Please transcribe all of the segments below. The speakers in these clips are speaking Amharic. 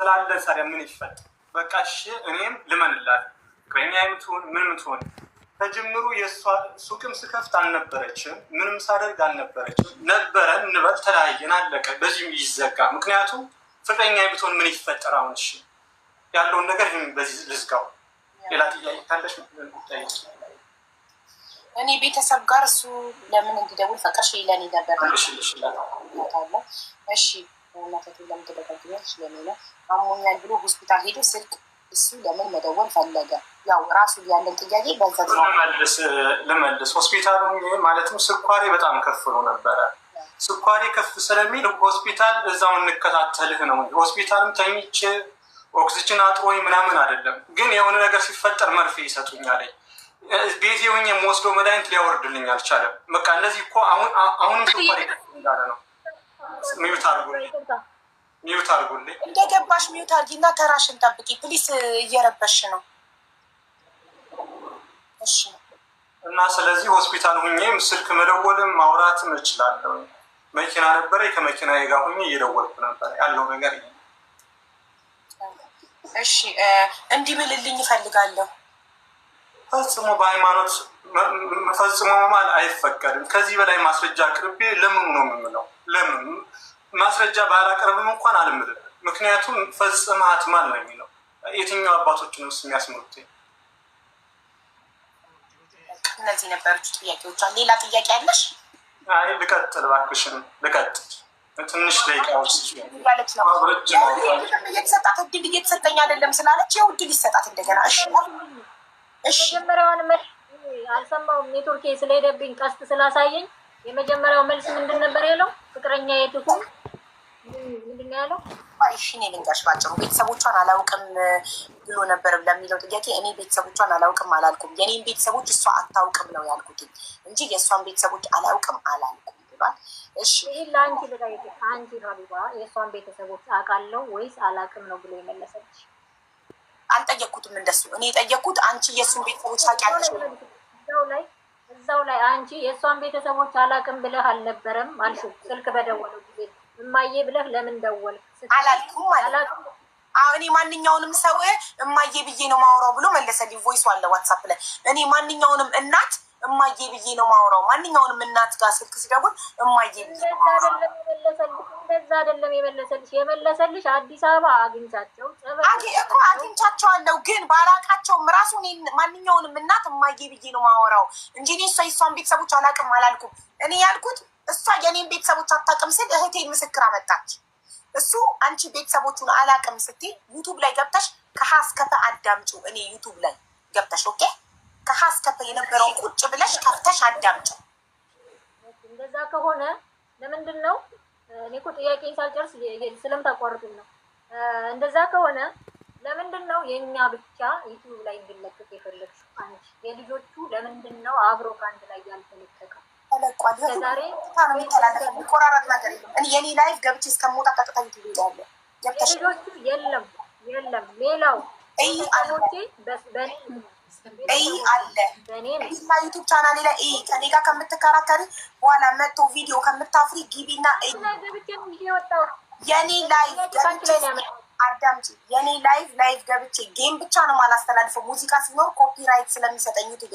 ስላለ ታዲያ ምን ይፈጠር? በቃ እሺ እኔም ልመንላት ፍቅረኛ የምትሆን ምን ምትሆን ከጅምሩ የእሷ ሱቅም ስከፍት አልነበረችም፣ ምንም ሳደርግ አልነበረችም። ነበረ እንበል ተለያየን፣ አለቀ፣ በዚህም ይዘጋ። ምክንያቱም ፍቅረኛ ብትሆን ምን ይፈጠር? አሁን እሺ ያለውን ነገር በዚህ ልዝጋው። ሌላ ጥያቄ ካለሽ ጠይቂ። እኔ ቤተሰብ ጋር እሱ ለምን እንዲደውል ፈቀሽ ለኔ ነበር። እሺ እናቴ ለምን ተደጋግመሽ ለኔ አሞኛል ብሎ ሆስፒታል ሄዶ ስልክ እሱ ለምን መደወል ፈለገ? ያው ራሱ ያለን ጥያቄ በዛት ልመልስ። ሆስፒታሉ ማለትም ስኳሬ በጣም ከፍ ብሎ ነበረ። ስኳሬ ከፍ ስለሚል ሆስፒታል እዛው እንከታተልህ ነው። ሆስፒታልም ተኝቼ ኦክሲጅን አጥሮኝ ምናምን አይደለም፣ ግን የሆነ ነገር ሲፈጠር መርፌ ይሰጡኛል። ቤቴ ሆኜ የምወስደው መድኃኒት ሊያወርድልኝ አልቻለም። በቃ እንደዚህ እኮ አሁንም ስኳሬ ከፍ እንዳለ ነው። ሚዩት አድርጉልኝ። እንደገባሽ ሚዩት አድርጊና ተራሽን ጠብቂ ፕሊስ፣ እየረበሽ ነው። እሺ እና ስለዚህ ሆስፒታል ሁኜ ስልክ መደወልም ማውራትም እችላለሁ። መኪና ነበረ፣ ከመኪና ጋር ሁኜ እየደወልኩ ነበር። ያለው ነገር ይሄ። እሺ እንዲምልልኝ እፈልጋለሁ። ፈጽሞ በሃይማኖት ፈጽሞ መማል አይፈቀድም። ከዚህ በላይ ማስረጃ አቅርቤ ለምን ነው የምምለው? ለምን ማስረጃ ባላቀርብም እንኳን አልምልም። ምክንያቱም ፈጽመሃት ማል ነው የሚለው። የትኛው አባቶች ነው የሚያስምሩት? እነዚህ ነበሩት ጥያቄዎች። ሌላ ጥያቄ አለሽ? አይ ልቀጥል እባክሽን፣ ልቀጥል ትንሽ ደቂቃዎች እየተሰጣት እድል እየተሰጠኝ አይደለም ስላለች ያው እድል ይሰጣት እንደገና። እሺ የመጀመሪያውን መልስ አልሰማሁም፣ ኔትወርክ ስለሄደብኝ ቀስት ስላሳየኝ። የመጀመሪያው መልስ ምንድን ነበር ያለው? ፍቅረኛ የትሁን ምንድን ነው ያለው? እሺ እኔ ልንገርሽ ባጭሩ ቤተሰቦቿን አላውቅም ብሎ ነበር ለሚለው ጥያቄ እኔ ቤተሰቦቿን አላውቅም አላልኩም። የኔን ቤተሰቦች እሷ አታውቅም ነው ያልኩት እንጂ የእሷን ቤተሰቦች አላውቅም አላልኩም ብሏል። እሺ ይህ ለአንቺ ልጠይቅ። አንቺ ሀቢባ የእሷን ቤተሰቦች አውቃለሁ ወይስ አላውቅም ነው ብሎ የመለሰልሽ? አልጠየቅኩትም እንደሱ። እኔ የጠየቅኩት አንቺ የእሱን ቤተሰቦች ታውቂያለሽ? እዛው ላይ አንቺ የእሷን ቤተሰቦች አላውቅም ብለህ አልነበረም አልሽው? ስልክ በደወለው ጊዜ እማዬ ብለህ ለምን ደወልክ? አላልኩም ማለት ነው። እኔ ማንኛውንም ሰው እማዬ ብዬ ነው ማውራው ብሎ መለሰልኝ። ቮይሱ አለ ዋትሳፕ ላይ። እኔ ማንኛውንም እናት እማዬ ብዬ ነው ማውራው። ማንኛውንም እናት ጋር ስልክ ሲደውል እማዬ ብዬ ነው ማውራው። እንደዛ አይደለም የመለሰልሽ። የመለሰልሽ አዲስ አበባ አግኝቻቸው እኮ አግኝቻቸዋለሁ፣ ግን ባላቃቸውም ራሱ ማንኛውንም እናት እማዬ ብዬ ነው ማውራው እንጂ እኔ የእሷን ቤተሰቦች አላውቅም አላልኩም። እኔ ያልኩት እሷ የኔን ቤተሰቦች አታውቅም ስል እህቴን ምስክር አመጣች። እሱ አንቺ ቤተሰቦቹን አላውቅም ስትይ ዩቱብ ላይ ገብተሽ ከሀ እስከ ፐ አዳምጪው። እኔ ዩቱብ ላይ ገብተሽ ኦኬ፣ ከሀ እስከ ፐ የነበረውን ቁጭ ብለሽ ከፍተሽ አዳምጪው። እንደዛ ከሆነ ለምንድን ነው እኔ እኮ ጥያቄን ሳልጨርስ ስለምታቋርጡኝ ነው። እንደዛ ከሆነ ለምንድን ነው የእኛ ብቻ ዩቱብ ላይ እንዲለቀቅ የፈለግሽው? አንቺ የልጆቹ ለምንድን ነው አብሮ ከአንድ ላይ ያልተለቀቀው? ተለቋል። ዛሬ የሚተላለፈ የሚቆራረጥ ነገር የለም። እኔ የኔ ላይፍ ገብቼ እስከምወጣ ቀጥታ ዩቱብ ይላለ ገብተሽ ልጆቹ የለም ሌላው አለ እና ዩቱብ ቻናሌ ላይ ከኔ ጋር ከምትከራከሪ በኋላ መጥቶ ቪዲዮ ከምታፍሪ ግቢና የኔ ላይቭ አዳምጪ። የኔ ላይቭ ገብቼ ጌም ብቻ ነው ማላስተላልፈው። ሙዚቃ ሲኖር ኮፒራይት ስለሚሰጠኝ ዩቱቤ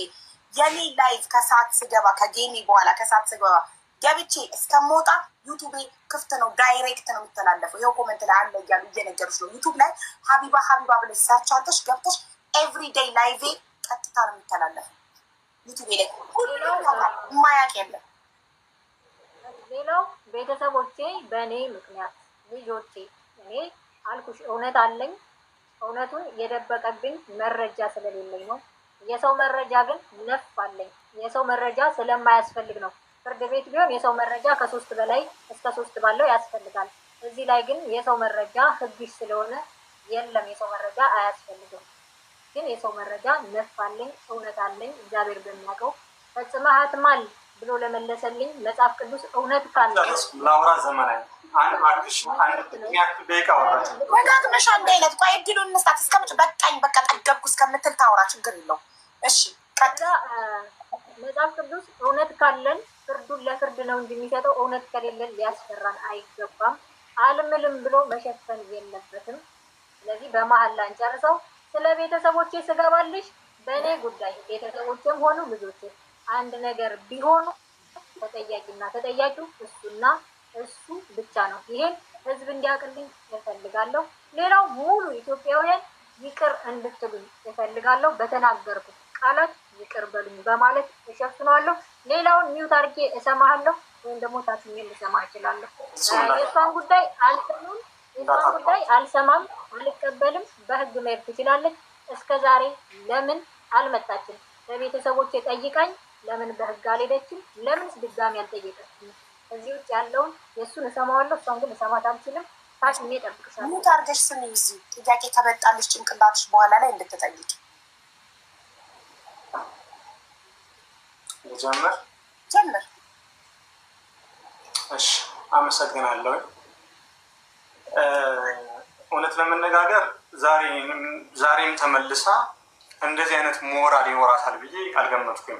የኔ ላይቭ ከሰዓት ስገባ ከጌሜ በኋላ ከሰዓት ስገባ ገብቼ እስከምወጣ ዩቱቤ ክፍት ነው። ዳይሬክት ነው የሚተላለፈው። ይኸው ኮመንት ላይ አለ እያሉ እየነገሩች ነው። ዩቱብ ላይ ሀቢባ ብለሽ ሰርቻለሽ ገብተሽ ኤቭሪዴይ ላይቬ ቀጥታ ነው የሚተላለፈው ዩቱቤ ላይ። ሁሉም የማያውቅ የለም። ሌላው ቤተሰቦቼ በእኔ ምክንያት ልጆቼ እኔ አልኩሽ እውነት አለኝ። እውነቱን የደበቀብኝ መረጃ ስለሌለኝ ነው። የሰው መረጃ ግን ነፍ አለኝ። የሰው መረጃ ስለማያስፈልግ ነው። ፍርድ ቤት ቢሆን የሰው መረጃ ከ3 በላይ እስከ 3 ባለው ያስፈልጋል። እዚህ ላይ ግን የሰው መረጃ ህግሽ ስለሆነ የለም፣ የሰው መረጃ አያስፈልግም። ግን የሰው መረጃ ነፍ አለኝ፣ እውነት አለኝ። እግዚአብሔር በሚያውቀው ፈጽመሃትማል ብሎ ለመለሰልኝ መጽሐፍ ቅዱስ እውነት ካለ ላውራ ዘመናዊ አንድ የሚያክል ደቂቃ ወራች ወጋግመሻ እንዳይነት ቆይ እድሉን እንስጣት። እስከምጭ በቃኝ በቃ ጠገብኩ እስከምትል ታውራ ችግር የለውም። እሺ ከዛ መጽሐፍ ቅዱስ እውነት ካለን ፍርዱን ለፍርድ ነው እንጂ የሚሰጠው እውነት ከሌለን ሊያስፈራን አይገባም። አልምልም ብሎ መሸፈን የለበትም። ስለዚህ በመሀል ላንጨርሰው። ስለ ቤተሰቦቼ ስገባልሽ በእኔ ጉዳይ ቤተሰቦቼም ሆኑ ልጆቼ አንድ ነገር ቢሆኑ ተጠያቂና ተጠያቂው እሱና እሱ ብቻ ነው። ይሄን ህዝብ እንዲያውቅልኝ እፈልጋለሁ። ሌላው ሙሉ ኢትዮጵያውያን ይቅር እንድትሉኝ እፈልጋለሁ። በተናገርኩት ቃላት ይቅር በሉኝ በማለት እሸፍነዋለሁ። ሌላውን ሚውት አድርጌ እሰማሃለሁ ወይም ደግሞ ታስኜ ልሰማ እችላለሁ። የእሷን ጉዳይ አልሰማም፣ የእሷን ጉዳይ አልሰማም፣ አልቀበልም። በህግ መሄድ ትችላለች። እስከ ዛሬ ለምን አልመጣችም? በቤተሰቦች ጠይቃኝ ለምን በህግ አልሄደችም? ለምንስ ድጋሚ አልጠየቀችም? እዚህ ውጭ ያለውን የእሱን እሰማዋለሁ፣ እሷን ግን እሰማት አልችልም። ታስኜ እጠብቅሻለሁ። ሙት አድርገሽ ስሚ። እዚህ ጥያቄ ከመጣልሽ ጭንቅላትሽ በኋላ ላይ እንድትጠይቅ ጀምር። እሺ፣ አመሰግናለሁ። እውነት ለመነጋገር ዛሬም ተመልሳ እንደዚህ አይነት ሞራል ይኖራታል ብዬ አልገመትኩም።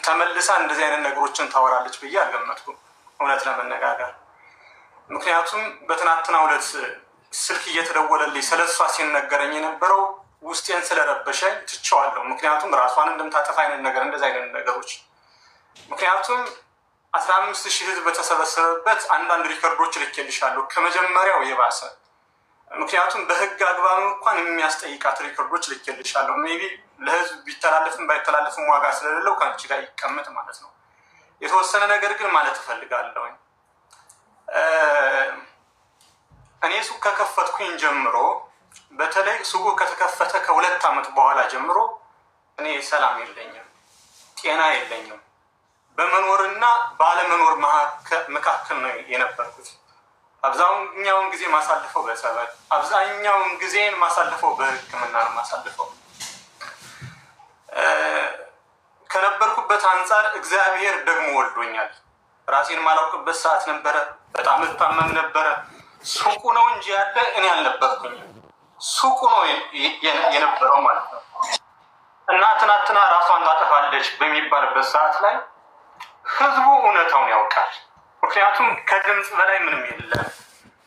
ተመልሳ እንደዚህ አይነት ነገሮችን ታወራለች ብዬ አልገመትኩም እውነት ለመነጋገር። ምክንያቱም በትናንትናው ዕለት ስልክ እየተደወለልኝ ስለሷ ሲነገረኝ የነበረው ውስጤን ስለረበሸኝ ትቼዋለሁ። ምክንያቱም ራሷን እንደምታጠፋ አይነት ነገር እንደዚህ አይነት ነገሮች ምክንያቱም 15,000 ህዝብ በተሰበሰበበት አንዳንድ ሪከርዶች ልኬልሻለሁ ከመጀመሪያው የባሰ። ምክንያቱም በህግ አግባብ እንኳን የሚያስጠይቃት ሪከርዶች ልኬልሻለሁ። ሜይ ቢ ለህዝብ ቢተላለፍም ባይተላለፍም ዋጋ ስለሌለው ከአንቺ ጋር ይቀመጥ ማለት ነው። የተወሰነ ነገር ግን ማለት እፈልጋለሁ። እኔ ሱቅ ከከፈትኩኝ ጀምሮ በተለይ ሱቁ ከተከፈተ ከ2 ዓመት በኋላ ጀምሮ እኔ ሰላም የለኝም፣ ጤና የለኝም። በመኖርና ባለመኖር መካከል ነው የነበርኩት። አብዛኛውን ጊዜ ማሳልፈው በጸበል፣ አብዛኛውን ጊዜን ማሳልፈው በሕክምና ነው ማሳልፈው። ከነበርኩበት አንጻር እግዚአብሔር ደግሞ ወልዶኛል። ራሴን ማላውቅበት ሰዓት ነበረ። በጣም እታመም ነበረ። ሱቁ ነው እንጂ ያለ እኔ አልነበርኩኝም። ሱቁ ነው የነበረው ማለት ነው። እና ትናንትና ራሷን ታጠፋለች በሚባልበት ሰዓት ላይ ህዝቡ እውነታውን ያውቃል። ምክንያቱም ከድምፅ በላይ ምንም የለም።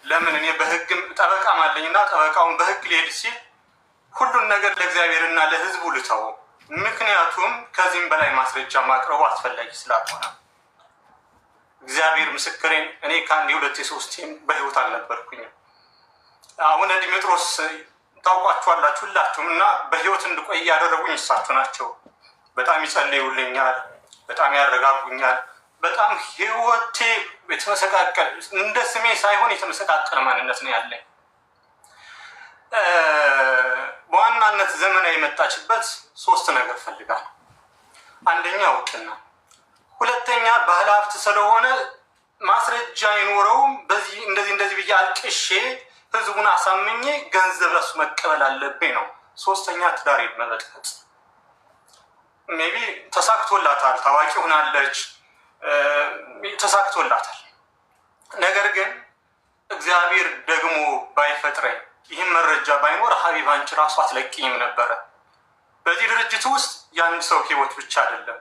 ለምን እኔ በህግ ጠበቃም አለኝና ጠበቃውን በህግ ሊሄድ ሲል ሁሉን ነገር ለእግዚአብሔርና ለህዝቡ ልተው። ምክንያቱም ከዚህም በላይ ማስረጃ ማቅረቡ አስፈላጊ ስላልሆነ እግዚአብሔር ምስክሬን፣ እኔ ከአንድ 2 3 በህይወት አልነበርኩኝም። አቡነ ዲሜጥሮስ ታውቋቸዋላችሁ ሁላችሁም፣ እና በህይወት እንድቆይ ያደረጉኝ እሳቸው ናቸው። በጣም ይጸልዩልኛል፣ በጣም ያረጋጉኛል። በጣም ህይወቴ የተመሰቃቀለ እንደ ስሜ ሳይሆን የተመሰቃቀለ ማንነት ነው ያለኝ። በዋናነት ዘመናዊ የመጣችበት 3 ነገር ፈልጋል። አንደኛ እውቅና፣ ሁለተኛ ባህል ሀብት ስለሆነ ማስረጃ አይኖረውም። በዚህ እንደዚህ ብዬ አልቅሼ ህዝቡን አሳምኜ ገንዘብ ራሱ መቀበል አለብኝ ነው። 3ኛ ትዳር መበጥበጥ። ሜይ ቢ ተሳክቶላታል፣ ታዋቂ ሆናለች፣ ተሳክቶላታል። ነገር ግን እግዚአብሔር ደግሞ ባይፈጥረኝ ይህን መረጃ ባይኖር ሀቢብ አንቺ ራሱ አትለቅኝም ነበረ። በዚህ ድርጅት ውስጥ የአንድ ሰው ህይወት ብቻ አይደለም፣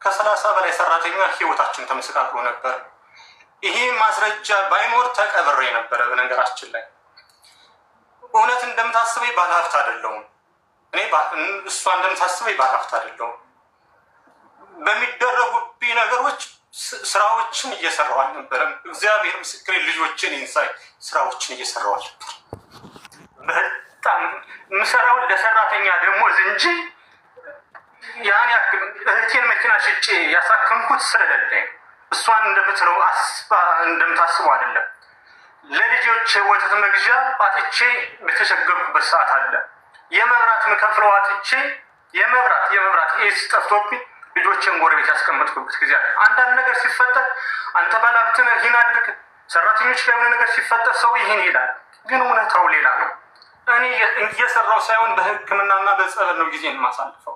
ከ30 በላይ ሰራተኛ ህይወታችን ተመሰቃቅሎ ነበር። ይሄ ማስረጃ ባይኖር ተቀብሬ ነበረ። በነገራችን ላይ እውነት እንደምታስበኝ ባለሀብት አይደለሁም። እኔ እሷ እንደምታስበኝ ባለሀብት አይደለሁም። በሚደረጉብኝ ነገሮች ስራዎችን እየሰራሁ አልነበረም። እግዚአብሔር ምስክሬ፣ ልጆችን ኢንሳይ ስራዎችን እየሰራሁ አልነበር። በጣም የምሰራውን ለሰራተኛ ደሞዝ እንጂ ያን ያክል እህቴን መኪና ሽጬ ያሳከምኩት ስለሌለኝ እሷን እንደምታስበው አይደለም። ለልጆች ወተት መግዣ አጥቼ በተቸገርኩበት ሰዓት አለ። የመብራት ምከፍለው አጥቼ የመብራት ኤስ ጠፍቶብኝ ልጆችን ጎረቤት ያስቀመጥኩበት ጊዜ አለ። አንዳንድ ነገር ሲፈጠር አንተ ባለሀብት ነህ ይህን አድርግ፣ ሰራተኞች ላይ የሆነ ነገር ሲፈጠር ሰው ይህን ይላል። ግን እውነታው ሌላ ነው። እኔ እየሰራው ሳይሆን በሕክምናና በጸበል ነው ጊዜን የማሳልፈው።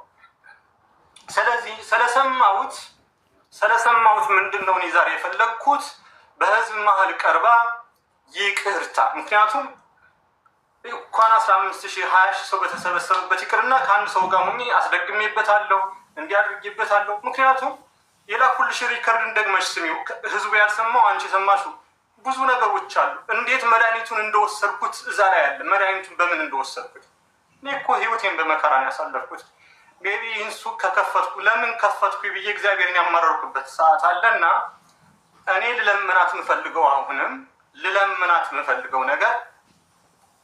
ስለዚህ ስለሰማሁት ምንድን ነው እኔ ዛሬ የፈለግኩት በህዝብ መሀል ቀርባ ይቅርታ። ምክንያቱም እንኳን 15,000 20,000 ሰው በተሰበሰበበት ይቅርና ከአንድ ሰው ጋር ሆኜ አስደግሜበታለሁ፣ እንዲያድርጌበታለሁ። ምክንያቱም የላኩልሽ ሪከርድን ደግመሽ ስሚው። ህዝቡ ያልሰማው አንቺ የሰማሽው ብዙ ነገሮች አሉ። እንዴት መድኃኒቱን እንደወሰድኩት እዛ ላይ አለ። መድኃኒቱን በምን እንደወሰድኩት እኔ እኮ ህይወቴን በመከራ ነው ያሳለፍኩት። ቤቢ ኢንሱ ከከፈትኩ ለምን ከፈትኩ ብዬ እግዚአብሔርን ያማረርኩበት ሰዓት አለና እኔ ልለምናት የምፈልገው አሁንም ልለምናት የምፈልገው ነገር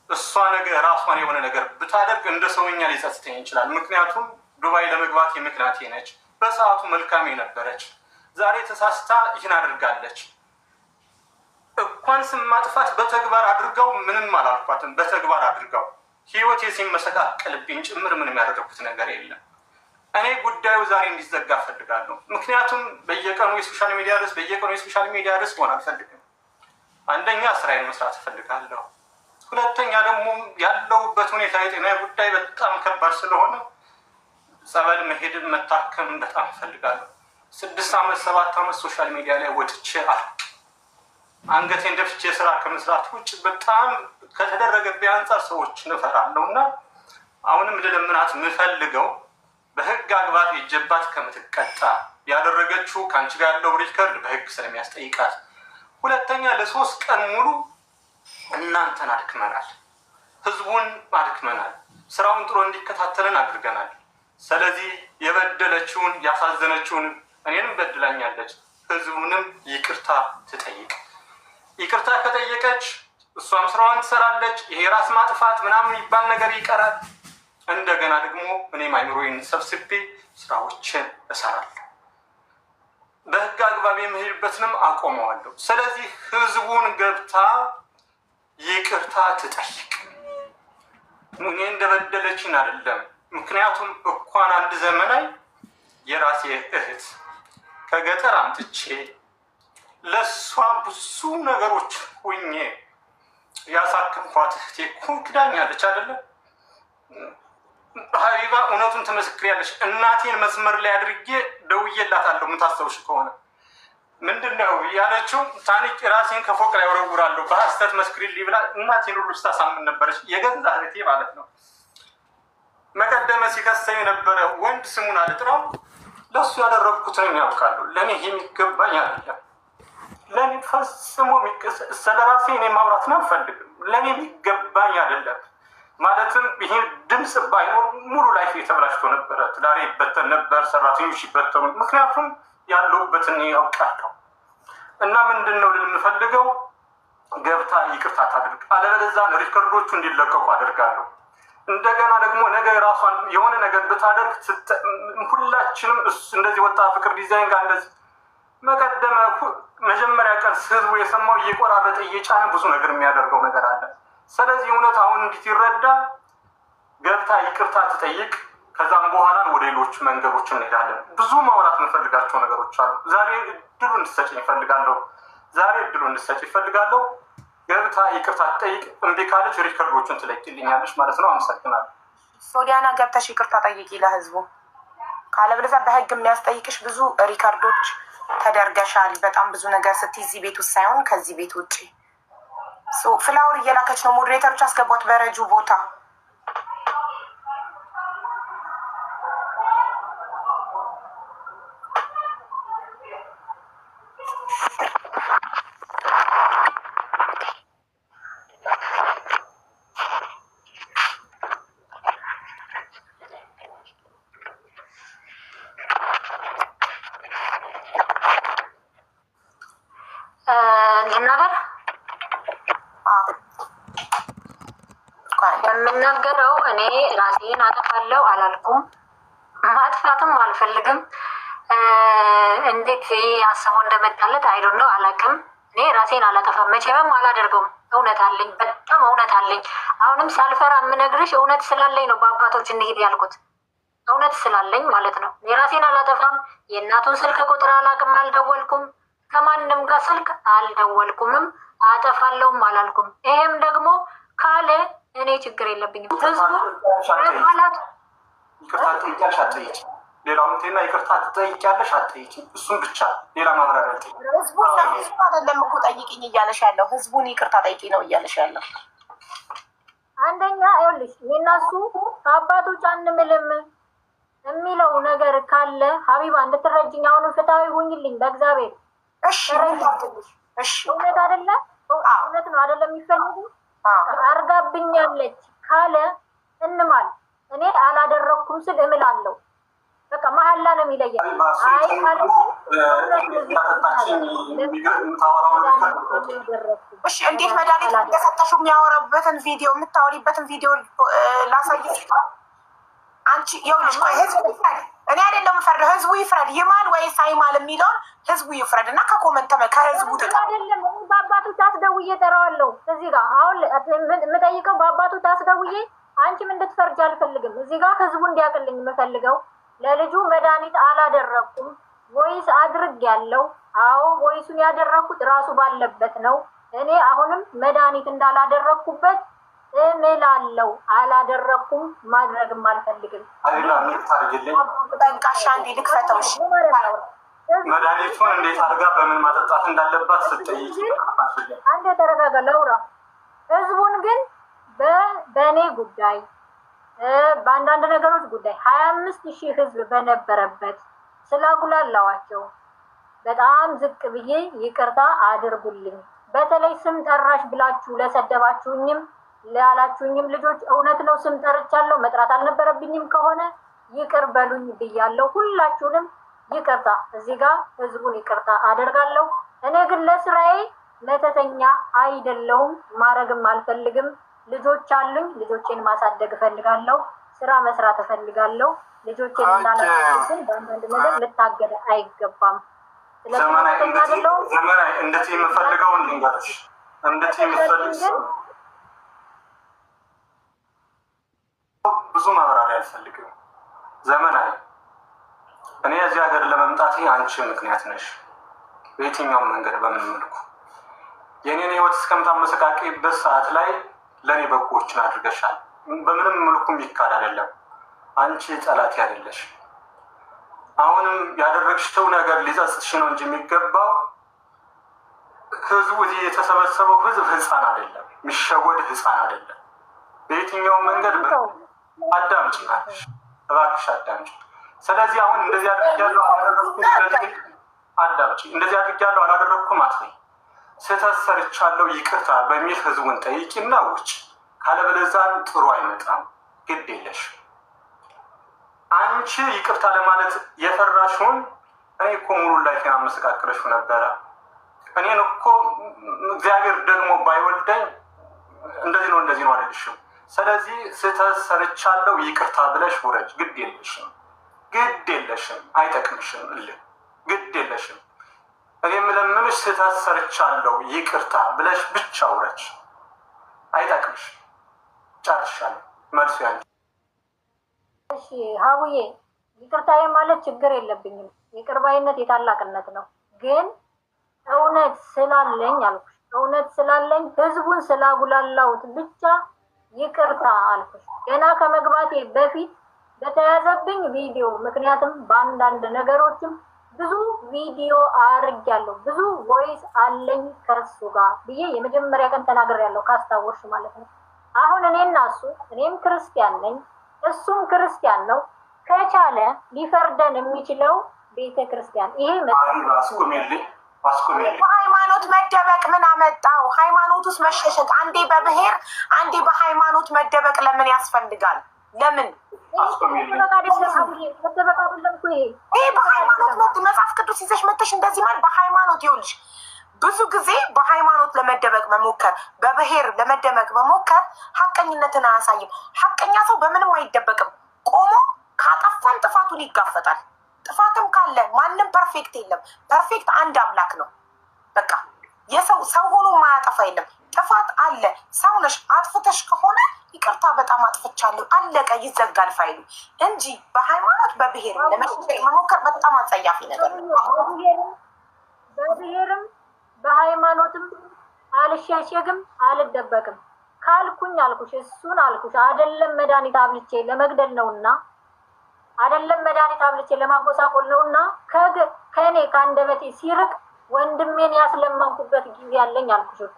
እሷ ነገር ራሷን የሆነ ነገር ብታደርግ እንደ ሰውኛ ሊጸጽተኝ ይችላል። ምክንያቱም ዱባይ ለመግባት ምክንያቴ ነች። በሰዓቱ መልካም ነበረች። ዛሬ ተሳስታ ይህን አድርጋለች። እንኳን ስም ማጥፋት በተግባር አድርገው ምንም አላልኳትም። በተግባር አድርገው ህይወቴ ሲመሰቃቀልብኝ ጭምር ምንም ያደረኩት ነገር የለም። እኔ ጉዳዩ ዛሬ እንዲዘጋ እፈልጋለሁ። ምክንያቱም በየቀኑ የሶሻል ሚዲያ ርዕስ ሆን አልፈልግም። አንደኛ ስራዬን መስራት እፈልጋለሁ። ሁለተኛ ደግሞ ያለውበት ሁኔታ የጤና ጉዳይ በጣም ከባድ ስለሆነ ጸበል መሄድን መታከም በጣም እፈልጋለሁ። 6 ዓመት 7 ዓመት ሶሻል ሚዲያ ላይ ወጥቼ አንገቴን ደፍቼ ስራ ከመስራት ውጭ በጣም ከተደረገብኝ አንጻር ሰዎችን እፈራለሁ እና አሁንም ልለምናት የምፈልገው በህግ አግባብ የጀባት ከምትቀጣ ያደረገችው ከአንቺ ጋር ያለው ሪከርድ በህግ ስለሚያስጠይቃት፣ ሁለተኛ ለ3 ቀን ሙሉ እናንተን አድክመናል፣ ህዝቡን አድክመናል፣ ስራውን ጥሩ እንዲከታተልን አድርገናል። ስለዚህ የበደለችውን ያሳዘነችውን እኔንም በድላኛለች፣ ህዝቡንም ይቅርታ ትጠይቅ። ይቅርታ ከጠየቀች እሷም ስራዋን ትሰራለች። ይሄ ራስ ማጥፋት ምናምን ይባል ነገር ይቀራል። እንደገና ደግሞ እኔም አይምሮዬን ሰብስቤ ስራዎችን እሰራለሁ። በህግ አግባብ የምሄድበትንም አቆመዋለሁ። ስለዚህ ህዝቡን ገብታ ይቅርታ ትጠይቅ። እኔ እንደበደለችን አይደለም። ምክንያቱም እንኳን አንድ ዘመናይ የራሴ እህት ከገጠር አምጥቼ ለእሷ ብዙ ነገሮች ሁኜ ያሳክምኳት እህቴ እኮ ክዳኛለች አይደለም ሀቢባ? እውነቱን ትመሰክሪያለሽ። እናቴን መስመር ላይ አድርጌ ደውዬላታለሁ። የምታስታውሽ ከሆነ ምንድን ነው ያለችው? ታንቄ ራሴን ከፎቅ ላይ ወረውራለሁ በሀሰት መስክሪልኝ ብላ እናቴን ሁሉ ስታሳምን ነበረች። የገዛ እህቴ ማለት ነው። መቀደመ ሲከሰኝ የነበረ ወንድ ስሙን አልጥራው ለእሱ ያደረግኩትን ያውቃለሁ። ለእኔ የሚገባኝ አይደለም። ለእኔ ፈጽሞ ስለ ራሴ እኔ ማውራት ነው አልፈልግም። ለእኔ የሚገባኝ አይደለም። ማለትም ይሄ ድምፅ ባይኖር ሙሉ ላይፍ የተበላሽቶ ነበረ። ትዳሬ ይበተን ነበር፣ ሰራተኞች ይበተኑ። ምክንያቱም ያለሁበትን ያውቃለሁ። እና ምንድን ነው ልል የምፈልገው ገብታ ይቅርታ ታድርግ። አለበለዚያ ሪከርዶቹ እንዲለቀቁ አደርጋለሁ። እንደገና ደግሞ ነገ ራሷን የሆነ ነገር ብታደርግ ሁላችንም እንደዚህ ወጣ ፍቅር ዲዛይን ጋር እንደዚህ መቀደመ መጀመሪያ ቀን ህዝቡ የሰማው እየቆራረጠ እየጫነ ብዙ ነገር የሚያደርገው ነገር አለ። ስለዚህ እውነት አሁን እንዲትረዳ ገብታ ይቅርታ ትጠይቅ። ከዛም በኋላ ወደ ሌሎች መንገዶች እንሄዳለን። ብዙ ማውራት የምፈልጋቸው ነገሮች አሉ። ዛሬ እድሉ እንድትሰጪኝ ይፈልጋለሁ። ገብታ ይቅርታ ትጠይቅ። እምቢ ካለች ሪከርዶችን ትለቅልኛለች ማለት ነው። አመሰግናለሁ። ሶዲያና ገብተሽ ይቅርታ ጠይቂ ለህዝቡ። ካለበለዚያ በህግ የሚያስጠይቅሽ ብዙ ሪከርዶች ተደርገሻል። በጣም ብዙ ነገር ስትይ እዚህ ቤት ውስጥ ሳይሆን ከዚህ ቤት ውጭ። ፍላወር እየላከች ነው። ሞዴሬተሮች አስገቧት በረጁ ቦታ። ልናገር የምናገረው እኔ ራሴን አጠፋለሁ አላልኩም። ማጥፋትም አልፈልግም። እንዴት አስቦ እንደመጣለት አይዶን ነው አላውቅም። እኔ ራሴን አላጠፋም፣ መቼም አላደርገውም። እውነት አለኝ፣ በጣም እውነት አለኝ። አሁንም ሳልፈራ የምነግርሽ እውነት ስላለኝ ነው። በአባቶች እንሂድ ያልኩት እውነት ስላለኝ ማለት ነው። እኔ ራሴን አላጠፋም። የእናቱን ስልክ ቁጥር አላውቅም፣ አልደወልኩም። ከማንም ጋር ስልክ አልደወልኩምም። አጠፋለሁም አላልኩም። ይሄም ደግሞ ካለ እኔ ችግር የለብኝም። ህዝቡ ማለት ይቅርታ ትጠይቂያለሽ አትጠይቂ፣ ሌላውን ቴና ይቅርታ ትጠይቂያለሽ አትጠይቂ። እሱም ብቻ ሌላ ማብራሪያ አልጠይቂ። ህዝቡ አይደለም እኮ ጠይቅኝ እያለሽ ያለው፣ ህዝቡን ይቅርታ ጠይቂ ነው እያለሽ ያለው። አንደኛ ይኸውልሽ እኔና እሱ ከአባቱ ጫን ምልም የሚለው ነገር ካለ ሀቢባ እንድትረጅኝ አሁንም ፍትሃዊ ሁኝልኝ በእግዚአብሔር። እሺ እሺ፣ እውነት አይደለም እውነት ነው አይደለም የሚፈልጉ አርጋብኛለች ካለ እንማል። እኔ አላደረኩም ስል እምላለሁ። በቃ መሀላ ነው የሚለየው። አይ ካለ እሺ፣ እንዴት መድኃኒት እንደሰጠሽው የሚያወራበትን ቪዲዮ የምታወሪበትን ቪዲዮ ላሳይሽ። አንቺ ይኸውልሽ፣ ህዝቡ ይፍረድ፣ እኔ አይደለም የምፈርደው፣ ህዝቡ ይፍረድ። ይማል ወይስ አይማል የሚለውን ህዝቡ ይፍረድ እና ከኮመንት ከህዝቡ አይደለም በአባቱ ታስደውዬ እጠራዋለሁ። እዚህ ጋር አሁን የምጠይቀው በአባቱ ታስደውዬ አንቺም እንድትፈርጅ አልፈልግም። እዚህ ጋር ህዝቡ እንዲያውቅልኝ የምፈልገው ለልጁ መድኃኒት አላደረኩም ወይስ አድርጌያለሁ? አዎ ወይሱን ያደረኩት ራሱ ባለበት ነው። እኔ አሁንም መድኃኒት እንዳላደረኩበት እምላለሁ። አላደረኩም፣ ማድረግም አልፈልግም። ጠንቃሻ እንዲ ልክፈተውሽ መድኃኒቱን እንዴት አድርጋ በምን ማጠጣት እንዳለባት ስትጠይቅ አንድ የተረጋጋ ለውራ ህዝቡን ግን በእኔ ጉዳይ በአንዳንድ ነገሮች ጉዳይ 25,000 ህዝብ በነበረበት ስላጉላላዋቸው በጣም ዝቅ ብዬ ይቅርታ አድርጉልኝ። በተለይ ስም ጠራሽ ብላችሁ ለሰደባችሁኝም ላላችሁኝም ልጆች እውነት ነው፣ ስም ጠርቻለሁ፣ መጥራት አልነበረብኝም ከሆነ ይቅር በሉኝ ብያለሁ። ሁላችሁንም ይቅርታ፣ እዚህ ጋር ህዝቡን ይቅርታ አደርጋለሁ። እኔ ግን ለስራዬ መተተኛ አይደለሁም፣ ማረግም አልፈልግም። ልጆች አሉኝ፣ ልጆቼን ማሳደግ እፈልጋለሁ፣ ስራ መስራት እፈልጋለሁ። ልጆቼን እንዳላሳድግ በአንዳንድ ነገር ልታገደ አይገባም። ዘመናዊ እንደት የምፈልገው እንድንገርሽ እንደት የምፈልግ ብዙ ማብራሪያ አልፈልግም። ዘመናዊ እኔ እዚህ ሀገር ለመምጣቴ አንቺ ምክንያት ነሽ። በየትኛውም መንገድ በምን መልኩ የኔን ህይወት እስከምታመሰቃቂበት ሰዓት ላይ ለእኔ በጎችን አድርገሻል። በምንም መልኩ የሚካድ አይደለም። አንቺ ጠላቴ አይደለሽ። አሁንም ያደረግሽው ነገር ሊጸጽትሽ ነው እንጂ የሚገባው ህዝቡ እዚህ የተሰበሰበው ህዝብ ህፃን አይደለም፣ የሚሸወድ ህፃን አይደለም። በየትኛውም መንገድ አዳምጪ ናለሽ፣ እባክሽ አዳምጪ። ስለዚህ አሁን እንደዚህ አድርጊያለሁ አላደረኩም፣ አዳምጪ። እንደዚህ አድርጊያለሁ አላደረኩም አትበይ። ስህተት ሰርቻለሁ ይቅርታ በሚል ህዝቡን ጠይቂና ውጭ። ካለበለዚያ ጥሩ አይመጣም። ግድ የለሽ አንቺ ይቅርታ ለማለት የፈራሽውን እኔ እኮ ሙሉ ላይፌን አመሰቃቅለሽው ነበረ። እኔን እኮ እግዚአብሔር ደግሞ ባይወልደኝ እንደዚህ ነው አልልሽም። ስለዚህ ስህተት ሰርቻለሁ ይቅርታ ብለሽ ውረጅ። ግድ የለሽም፣ አይጠቅምሽም። ግድ የለሽም። እኔ የምለምንሽ ስህተት ሰርቻለሁ ይቅርታ ብለሽ ብቻ ውረጅ። አይጠቅምሽ። ጨርሻለሁ። መልሱ ያንቺ። እሺ ሀቡዬ፣ ይቅርታዬ ማለት ችግር የለብኝም። ይቅር ባይነት የታላቅነት ነው። ግን እውነት ስላለኝ አልኩሽ፣ እውነት ስላለኝ ህዝቡን ስላጉላላሁት ብቻ ይቅርታ አልኩሽ። ገና ከመግባቴ በፊት በተያዘብኝ ቪዲዮ ምክንያቱም በአንዳንድ ነገሮችም ብዙ ቪዲዮ አድርጊያለሁ፣ ብዙ ቮይስ አለኝ ከሱ ጋር ብዬ የመጀመሪያ ቀን ተናግሬያለሁ፣ ካስታወስሽ ማለት ነው። አሁን እኔና እሱ እኔም ክርስቲያን ነኝ፣ እሱም ክርስቲያን ነው። ከቻለ ሊፈርደን የሚችለው ቤተ ክርስቲያን ይሄ በሃይማኖት መደበቅ ምን አመጣው? ሃይማኖት ውስጥ መሸሸግ፣ አንዴ በብሔር አንዴ በሃይማኖት መደበቅ ለምን ያስፈልጋል? ለምን ይሄ በሃይማኖት መጽሐፍ ቅዱስ ይዘሽ መተሽ እንደዚህ ማለት በሃይማኖት ይኸውልሽ፣ ብዙ ጊዜ በሃይማኖት ለመደበቅ መሞከር፣ በብሔር ለመደበቅ መሞከር ሀቀኝነትን አያሳይም። ሀቀኛ ሰው በምንም አይደበቅም። ቆሞ ካጠፋን ጥፋቱን ይጋፈጣል። ጥፋትም ካለ ማንም ፐርፌክት የለም። ፐርፌክት አንድ አምላክ ነው። በቃ ሰው ሆኖ ማያጠፋ የለም። ጥፋት አለ። ሰው ነሽ። አጥፍተሽ ከሆነ ይቅርታ በጣም አጥፍቻለሁ፣ አለቀ፣ ይዘጋል ፋይሉ እንጂ በሃይማኖት በብሔር ለመሸሸግ መሞከር በጣም አጸያፊ ነገር ነው። በብሔርም በሃይማኖትም አልሸሸግም፣ አልደበቅም። ካልኩኝ አልኩሽ፣ እሱን አልኩሽ። አይደለም መድኃኒት አብልቼ ለመግደል ነውና፣ አይደለም መድኃኒት አብልቼ ለማጎሳቆል ነውና ከእኔ ከአንደበቴ ሲርቅ ወንድሜን ያስለመንኩበት ጊዜ ያለኝ አልኩሽ እኮ።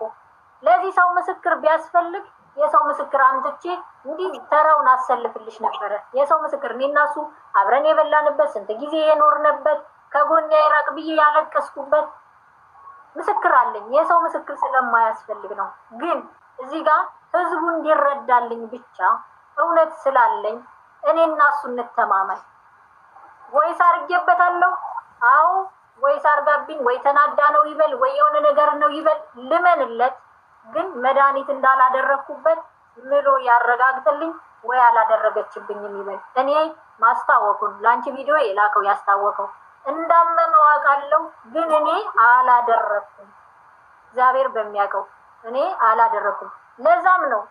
ለዚህ ሰው ምስክር ቢያስፈልግ የሰው ምስክር አምጥቼ እንዲህ ተራውን አሰልፍልሽ ነበረ። የሰው ምስክር እኔ እና እሱ አብረን የበላንበት፣ ስንት ጊዜ የኖርንበት፣ ከጎኔ አይራቅ ብዬ ያለቀስኩበት ምስክር አለኝ። የሰው ምስክር ስለማያስፈልግ ነው። ግን እዚህ ጋር ህዝቡ እንዲረዳልኝ ብቻ እውነት ስላለኝ እኔ እና እሱ እንተማመን። ወይስ አርጌበታለሁ? አዎ። ወይስ አርጋብኝ ወይ ተናዳ ነው ይበል ወይ የሆነ ነገር ነው ይበል፣ ልመንለት። ግን መድኃኒት እንዳላደረግኩበት ምሎ ያረጋግጥልኝ ወይ አላደረገችብኝም ይበል። እኔ ማስታወቁን ለአንቺ ቪዲዮ የላከው ያስታወቀው እንዳመመው አውቃለሁ። ግን እኔ አላደረኩም። እግዚአብሔር በሚያውቀው እኔ አላደረኩም። ለዛም ነው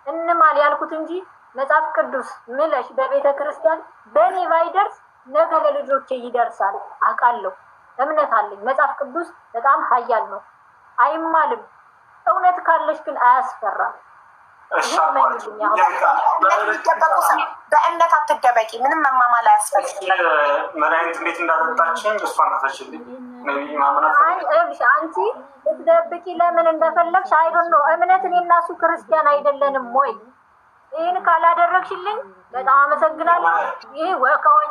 እንማል ያልኩት እንጂ መጽሐፍ ቅዱስ ምለሽ በቤተ ክርስቲያን በእኔ ባይደርስ ነገ ለልጆቼ ይደርሳል አውቃለሁ። እምነት አለኝ። መጽሐፍ ቅዱስ በጣም ኃያል ነው፣ አይማልም። እውነት ካለሽ ግን አያስፈራም። በእምነት አትደበቂ። ምንም መማማል አያስፈልግም። መድኃኒት እንዴት እንዳጠጣችኝ እሷን ከፈችልኝ። አንቺ ልትደብቂ ለምን እንደፈለግሽ አይዶን ነው። እምነት እኔ እና እሱ ክርስቲያን አይደለንም ወይ? ይህን ካላደረግሽልኝ በጣም አመሰግናለሁ። ይህ ወከወኝ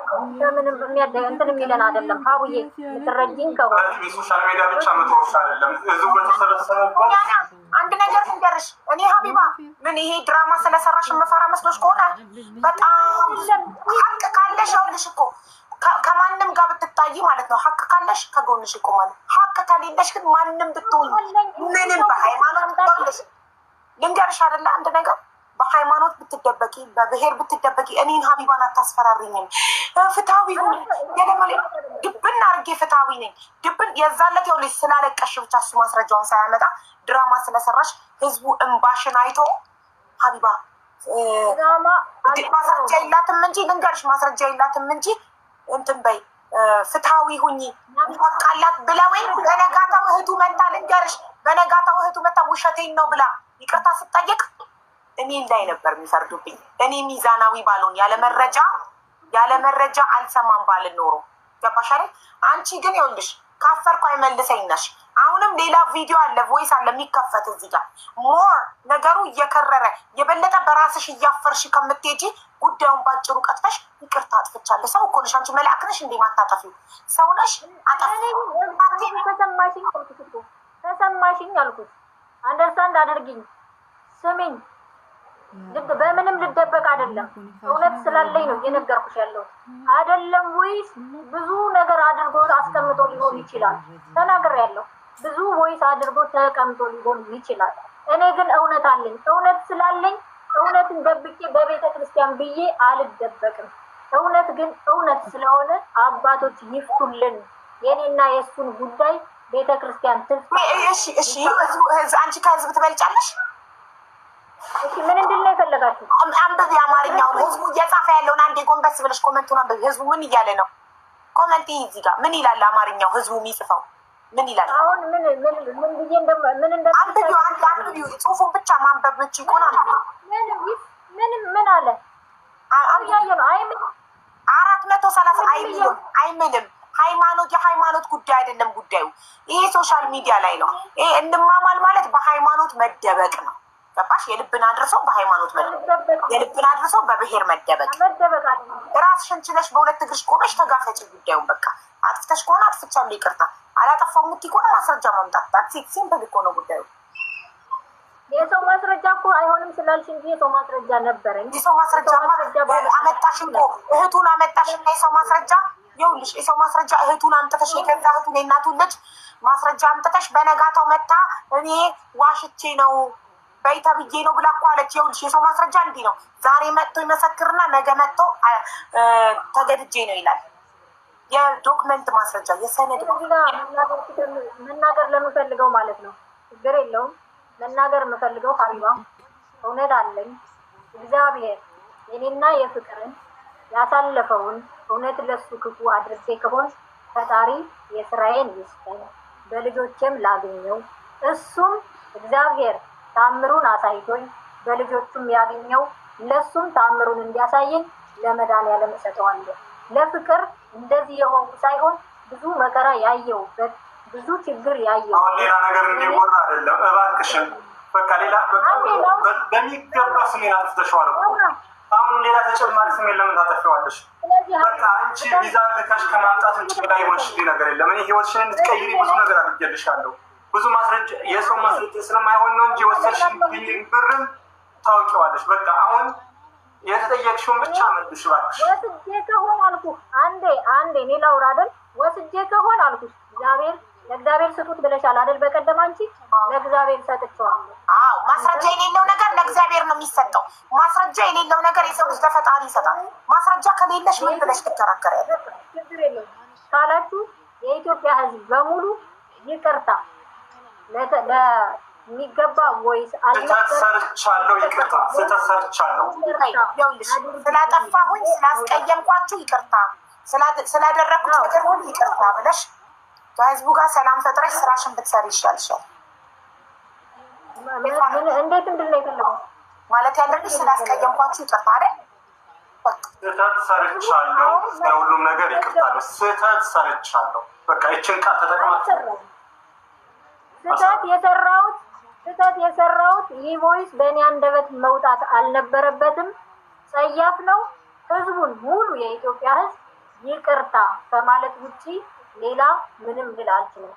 ምንም እንትን የሚለን አይደለም። ሀቡዬ የምትረጂኝ ከሆነ ሶሻል ሚዲያ ብቻ መተወሻ አይደለም። ህዝቡ በተሰበሰበበት አንድ ነገር ንገርሽ። እኔ ሀቢባ ምን ይሄ ድራማ ስለሰራሽ የምፈራ መስሎሽ ከሆነ በጣም ሀቅ ካለሽ አውልሽ እኮ ከማንም ጋር ብትታይ ማለት ነው። ሀቅ ካለሽ ከጎንሽ ይቆማል። ሀቅ ከሌለሽ ግን ማንም ብትሆኝ ምንም በሃይማኖት ብትሆንሽ ልንገርሽ አይደለ አንድ ነገር በሃይማኖት ብትደበቂ በብሔር ብትደበቂ እኔን ሀቢባን አታስፈራሪኝም። ፍትሃዊ ድብን አድርጌ ፍትሃዊ ነኝ። ድብን የዛለት የው ልጅ ስላለቀሽ ብቻ እሱ ማስረጃውን ሳያመጣ ድራማ ስለሰራሽ ህዝቡ እንባሽን አይቶ ሀቢባ ማስረጃ የላትም እንጂ ልንገርሽ ማስረጃ የላትም እንጂ እንትን በይ ፍትሃዊ ሁኚ ይወቃላት ብለወይ በነጋታው እህቱ መታ ልንገርሽ በነጋታው እህቱ መታ ውሸቴን ነው ብላ ይቅርታ ስጠየቅ እኔ ላይ ነበር የሚፈርዱብኝ። እኔ ሚዛናዊ ባልሆን ያለ መረጃ አልሰማም ባልን ኖሮ ገባሽ አይደል? አንቺ ግን ይኸውልሽ ካፈርኩ አይመልሰኝ ነሽ። አሁንም ሌላ ቪዲዮ አለ ቮይስ አለ የሚከፈት እዚህ ጋር ሞር ነገሩ እየከረረ የበለጠ በራስሽ እያፈርሽ ከምትሄጂ ጉዳዩን ባጭሩ ቀጥፈሽ ይቅርታ አጥፍቻለሁ። ሰው እኮ ነሽ አንቺ መልአክ ነሽ እንዴ? ማታጠፊው ሰው ነሽ። ተሰማሽኝ አልኩት። አንደርስታንድ አድርጊኝ፣ ስሚኝ። በምንም ልደበቅ አይደለም። እውነት ስላለኝ ነው እየነገርኩሽ ያለው አይደለም ወይስ ብዙ ነገር አድርጎ አስቀምጦ ሊሆን ይችላል። ተናግሬያለሁ። ብዙ ወይስ አድርጎ ተቀምጦ ሊሆን ይችላል። እኔ ግን እውነት አለኝ። እውነት ስላለኝ እውነትን ደብቄ በቤተ ክርስቲያን ብዬ አልደበቅም። እውነት ግን እውነት ስለሆነ አባቶች ይፍቱልን። የኔና የእሱን ጉዳይ ቤተ ክርስቲያን ትፍታ። እሺ አንቺ ከህዝብ ትበልጫለሽ። ምን እንድል ነው የፈለጋችሁ? አንብቢ አማርኛውን። ህዝቡ እየጻፈ ያለውን አንዴ ጎንበስ ብለሽ ኮመንቱን አንብቢ። ህዝቡ ምን እያለ ነው? ኮመንት እዚህ ጋር ምን ይላል? አማርኛው ህዝቡ የሚጽፈው ምን ይላል? አሁን ምን ብዬ አንብቢው። አንብቢው ጽሁፉን ብቻ ማንበብ ብቻ ይቆና ምን አለ? አያየ ነው 430 አይምልም። ሃይማኖት የሃይማኖት ጉዳይ አይደለም ጉዳዩ። ይሄ ሶሻል ሚዲያ ላይ ነው። ይሄ እንማማል ማለት በሃይማኖት መደበቅ ነው። ገባሽ? የልብን አድርሰው በሃይማኖት መደበቅ፣ የልብን አድርሰው በብሔር መደበቅ። ራስሽን ችለሽ በሁለት እግርሽ ቆመሽ ተጋፈጭ ጉዳዩን። በቃ አጥፍተሽ ከሆነ አጥፍቻለሁ ይቅርታ፣ አላጠፋው የምትይ ከሆነ ማስረጃ ማምጣት። ታክሲ ሲምፕል እኮ ነው ጉዳዩ። የሰው ማስረጃ እኮ አይሆንም ስላልሽ እንጂ የሰው ማስረጃ ነበረኝ። የሰው ማስረጃ አመጣሽ እኮ እህቱን አመጣሽ እና የሰው ማስረጃ ይኸውልሽ፣ የሰው ማስረጃ እህቱን አምጥተሽ የገዛ እህቱን የእናቱን ልጅ ማስረጃ አምጥተሽ በነጋታው መታ እኔ ዋሽቼ ነው በይታ ብዬ ነው ብላ እኮ አለች። ይኸውልሽ የሰው ማስረጃ እንዲህ ነው። ዛሬ መጥቶ ይመሰክርና ነገ መጥቶ ተገድጄ ነው ይላል። የዶክመንት ማስረጃ የሰነድ መናገር ለምፈልገው ማለት ነው። ችግር የለውም መናገር የምፈልገው ሀቢባ እውነት አለኝ። እግዚአብሔር የኔና የፍቅርን ያሳለፈውን እውነት ለሱ ክፉ አድርጌ ከሆን ፈጣሪ የስራዬን ይስጠኝ፣ በልጆቼም ላገኘው። እሱም እግዚአብሔር ታምሩን አሳይቶኝ በልጆቹም ያገኘው ለሱም ታምሩን እንዲያሳየኝ ለመድኃኒዓለም እሰጠዋለሁ። ለፍቅር እንደዚህ የሆንኩ ሳይሆን ብዙ መከራ ያየሁበት ብዙ ችግር ያየው። አሁን ሌላ ነገር እንዲወራ አይደለም እባክሽን። በቃ ሌላ በሚገባ ስሜን አጥፍተሽዋል እኮ። አሁን ሌላ ተጨማሪ ስሜን ለምን ታጠፊዋለሽ? በቃ አንቺ ቪዛ ልካሽ ከማምጣት ውጭ ላይ ወሽልኝ ነገር የለም። እኔ ህይወትሽን እንድትቀይሪ ብዙ ነገር አድርጌልሻለሁ። ብዙ ማስረጃ የሰው ማስረጃ ስለማይሆን ነው እንጂ ወሰድሽብኝ ብርም ታውቂዋለሽ። በቃ አሁን የተጠየቅሽውን ብቻ መልሽ እባክሽ። ወስጄ ከሆነ አልኩህ አንዴ እኔ ላውራ አይደል? ወስጄ ከሆነ አልኩሽ ለእግዚአብሔር ስጡት ብለሻል አይደል? በቀደም አንቺ ለእግዚአብሔር ሰጥቼዋለሁ። አዎ ማስረጃ የሌለው ነገር ለእግዚአብሔር ነው የሚሰጠው። ማስረጃ የሌለው ነገር የሰው ልጅ ለፈጣሪ ይሰጣል። ማስረጃ ከሌለሽ ምን ብለሽ ትከራከሪያለሽ? ችግር የለውም ካላችሁ የኢትዮጵያ ሕዝብ በሙሉ ይቅርታ ለሚገባ ወይስ ሰርቻለሁ፣ ይቅርታ ሰርቻለሁ፣ ይኸውልሽ ስላጠፋሁኝ ስላስቀየምኳችሁ ይቅርታ፣ ስላደረግኩት ነገር ሁሉ ይቅርታ ብለሽ ከህዝቡ ጋር ሰላም ፈጥረሽ ስራሽን ብትሰሪ ይሻልሻል። እንዴት እንድነው የፈለገው ማለት ያለብሽ ስላስቀየምኳችሁ ይቅርታ አይደል? ስህተት ሰርቻለሁ፣ ለሁሉም ነገር ይቅርታ ነው። ስህተት ሰርቻለሁ። በቃ ይችን ቃል ተጠቅማችሁ ስህተት የሰራሁት ይህ ቮይስ በእኔ አንደበት መውጣት አልነበረበትም። ጸያፍ ነው። ህዝቡን ሙሉ የኢትዮጵያ ህዝብ ይቅርታ ከማለት ውጪ ሌላ ምንም ልል አልችልም።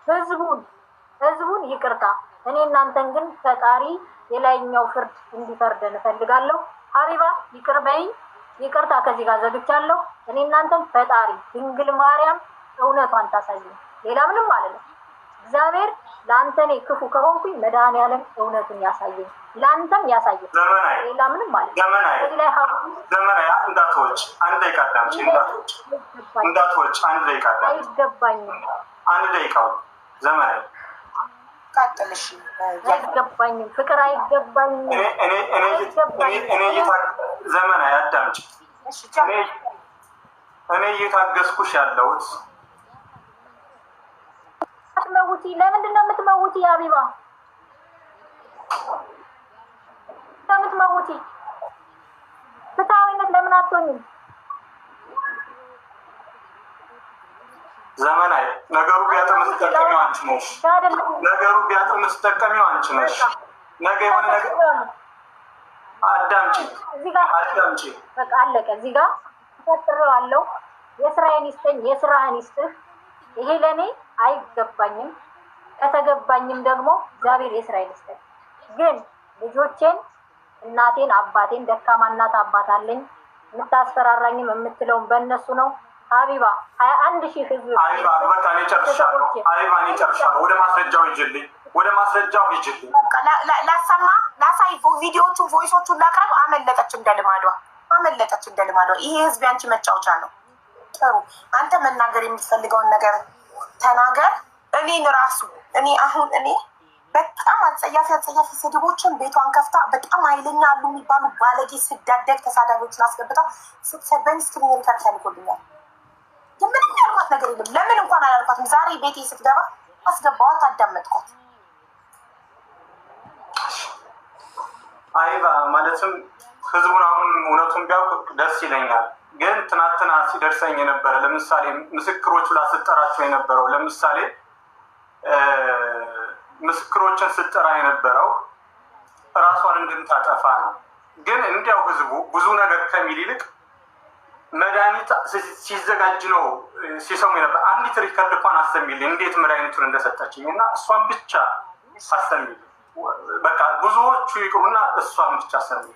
ህዝቡን ይቅርታ። እኔ እናንተን ግን ፈጣሪ የላይኛው ፍርድ እንዲፈርደን እፈልጋለሁ። ሀቢባ ይቅር በይኝ። ይቅርታ ከዚህ ጋር ዘግቻለሁ። እኔ እናንተን ፈጣሪ ድንግል ማርያም እውነቷን ታሳየኝ። ሌላ ምንም አልልም። እግዚአብሔር ለአንተ እኔ ክፉ ከሆንኩኝ መድኃኒዓለም እውነቱን ያሳየኝ፣ ለአንተም ያሳየኝ። ሌላ ምንም አልልም። ዘመናዊ እንዳትወጪ አንድ ደቂቃ አዳምጪ። እንዳትወጪ አንድ ደቂቃ አዳምጪ። አይገባኝም። አንድ ደቂቃ ዘመናዊ ቀጥልሽ። አይገባኝም። ፍቅር አይገባኝም። ዘመናዊ አዳምጪ። እኔ እየታገስኩሽ ያለሁት አትመውቲ። ለምንድን ነው የምትመውቲ? አቢባ የምትመውቲ ፍትሃዊነት ለምን አትሆኝም? ዘመናዊ ነገሩ ቢያጥም ስትጠቀሚው አንቺ ነሽ። ነገሩ ቢያጥም ስትጠቀሚው አንቺ ነሽ። ነገ የሆነ ነገር አዳምጪ። በቃ አለቀ። እዚህ ጋር ተፈጥሬዋለሁ። የስራዬን ይስጠኝ፣ የስራህን ይስጥህ። ይሄ ለእኔ አይገባኝም። ከተገባኝም ደግሞ እግዚአብሔር የስራዬን ይስጠኝ። ግን ልጆቼን፣ እናቴን፣ አባቴን ደካማ እናት አባት አለኝ። የምታስፈራራኝም የምትለውን በእነሱ ነው። ሀቢባ 21,000 ህዝብ በቃ እኔ ጨርሻለሁ። ሀቢባ እኔ ጨርሻለሁ። ወደ ማስረጃው ይጅልኝ። ላሰማ ላሳይ። ቪዲዮቹን ቮይሶቹን ላቅርብ። አመለጠች እንደ ልማዷ። ይሄ ህዝብ ያንቺ መጫወቻ ነው። ጥሩ፣ አንተ መናገር የምትፈልገውን ነገር ተናገር። እኔ በጣም አጸያፊ ስድቦችን ቤቷን ከፍታ በጣም ኃይለኛ አሉ የሚባሉ ባለጌ ስዳደግ ተሳዳቢዎችን አስገብታ ስትሰበኝ ስክሪን ሪከርድ ተልኮልኛል። ምንም ያልኳት ነገር የለም። ለምን እንኳን አላልኳትም። ዛሬ ቤቴ ስትገባ አስገባዋት፣ አዳመጥኳት። አይባ ማለትም ህዝቡን አሁን እውነቱን ቢያውቅ ደስ ይለኛል። ግን ትናንትና ሲደርሰኝ የነበረ ለምሳሌ ምስክሮቹ ላስጠራቸው የነበረው ለምሳሌ ምስክሮችን ስጠራ የነበረው ራሷን እንድታጠፋ ነው። ግን እንዲያው ህዝቡ ብዙ ነገር ከሚል ይልቅ መድኃኒት ሲዘጋጅ ነው ሲሰሙ የነበር። አንዲት ሪከርድ እንኳን አሰሚልኝ እንዴት መድኃኒቱን እንደሰጠችኝ እና እሷን ብቻ አሰሚልኝ። በቃ ብዙዎቹ ይቅሩና እሷን ብቻ አሰሚልኝ።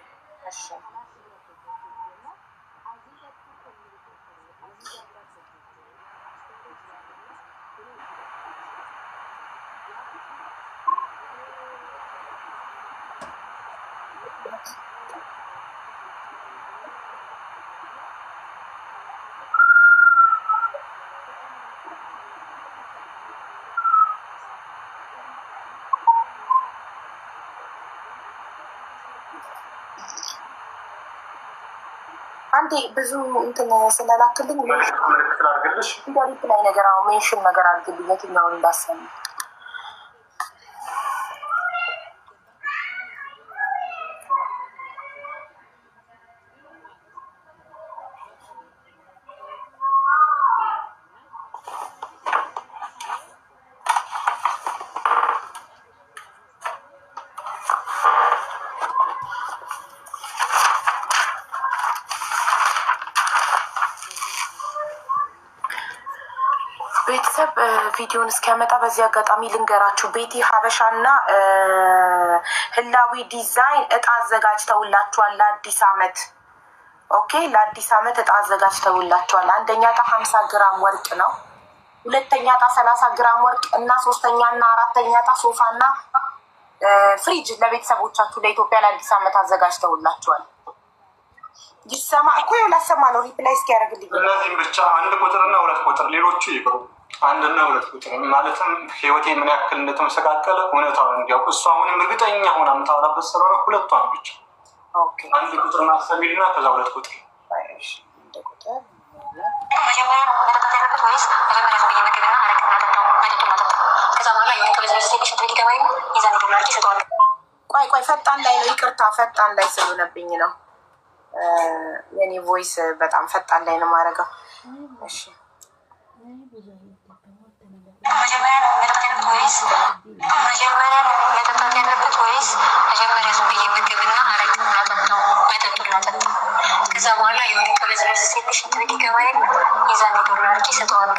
አንዴ ብዙ እንትን ስለላክልኝ ምልክት ላድርግልሽ። ሪፕ ላይ ነገር ሜንሽን ነገር አድርግልኝ የትኛውን እንዳሰሙ። ቤተሰብ ቪዲዮን እስኪያመጣ በዚህ አጋጣሚ ልንገራችሁ። ቤቲ ሀበሻና ህላዊ ዲዛይን እጣ አዘጋጅተውላችኋል ለአዲስ አመት። ኦኬ፣ ለአዲስ አመት እጣ አዘጋጅተውላችኋል። አንደኛ እጣ 50 ግራም ወርቅ ነው። ሁለተኛ እጣ 30 ግራም ወርቅ እና ሶስተኛ እና አራተኛ እጣ ሶፋና ፍሪጅ ለቤተሰቦቻችሁ ለኢትዮጵያ ለአዲስ አመት አዘጋጅተውላችኋል። ይሰማ እኮ ላሰማ ነው። ሪፕላይ እስኪያደርግልኝ እነዚህም ብቻ 1 ቁጥርና 2 ቁጥር ሌሎቹ ይቅሩ። 1 እና 2 ቁጥር ማለትም ህይወቴ ምን ያክል እንደተመሰቃቀለ እውነታውን እንዲያውቁ እሱ አሁንም እርግጠኛ ሆና የምታወራበት ስለሆነ 2ቷን ብቻ 1 ቁጥርና ሰሚልና ከዛ 2 ቁጥር ቆይ ፈጣን ላይ ነው። ይቅርታ ፈጣን ላይ ስለሆነብኝ ነው። የኔ ቮይስ በጣም ፈጣን ላይ ነው ማድረገው። እሺ መጀመሪያ መጠጣት ያለበት ወይስ መጀመሪያ ዝም ብዬ ምግብና አረቅ እናጠጣው መጠጡን እናጠጣው ከዛ በኋላ የሆነ ከበዝረስ ሴትሽ ትርቅ ገባይ የዛኔ ዶላር ይሰጠዋል።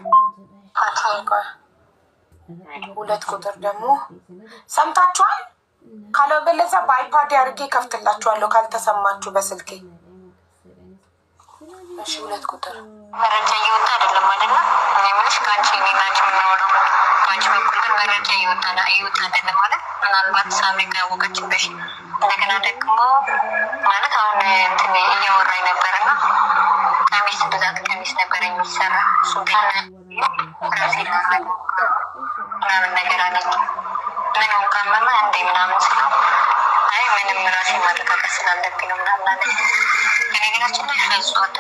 2 ቁጥር ደግሞ ሰምታችኋል። ካለበለዚያ በአይፓድ አድርጌ ከፍትላችኋለሁ ካልተሰማችሁ በስልኬ። እሺ 2 ቁጥር መረጃ እየወጣ አይደለም አይደለ? እኔ የምልሽ ከአንቺ እኔና አንቺ የምናወራው በአንቺ በኩል ግን መረጃ እየወጣ አይደለም ማለት ምናልባት ሳምሪ ካወቀችን በፊት እንደገና ደግሞ ማለት አሁን እንትን እያወራኝ ነበርና ቀሚስ ብዛት ቀሚስ ነበር የሚሰራ እሱ ራሴ ምናምን ነገር አለኝ። ምንም ካመመ እንዴ ምናምን ስለው አይ ምንም ራሴ ማረጋገጥ ስላለብኝ ነው ምናምን አለ። ነገራችን ላይ ፈጽሟል።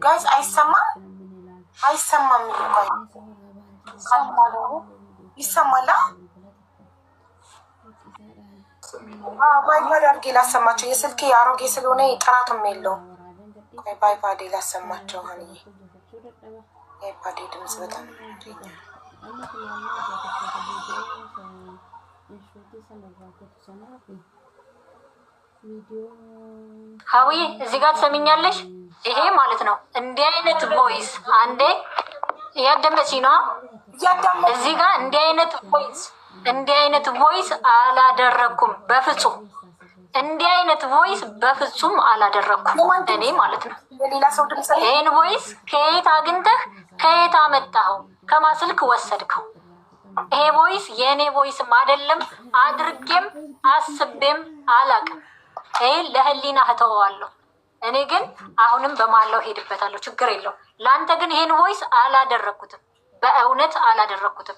ጋይስ አይሰማም ይሰማል። ባይፓድ አድርጌ ላሰማቸው። የስልኬ አሮጌ ስለሆነ ጥራትም የለውም። ባይፓድ ላሰማቸው። ሆንዬ የባይፓድ ድምፅ በጣም ሀዊ እዚህ ጋር ትሰሚኛለሽ? ይሄ ማለት ነው እንዲህ አይነት ቮይስ አንዴ እያዳመጥሽ ነው። እዚህ ጋር እንዲህ አይነት ቮይስ አላደረኩም በፍጹም። እንዲህ አይነት ቮይስ በፍጹም አላደረኩም እኔ ማለት ነው። ይሄን ቮይስ ከየት አግኝተህ ከየት አመጣኸው? ከማስልክ ወሰድከው? ይሄ ቮይስ የእኔ ቮይስም አይደለም፣ አድርጌም አስቤም አላቅም። ይሄ ለህሊና እተወዋለሁ። እኔ ግን አሁንም በማላው ሄድበታለሁ፣ ችግር የለው። ለአንተ ግን ይሄን ቮይስ አላደረኩትም፣ በእውነት አላደረኩትም።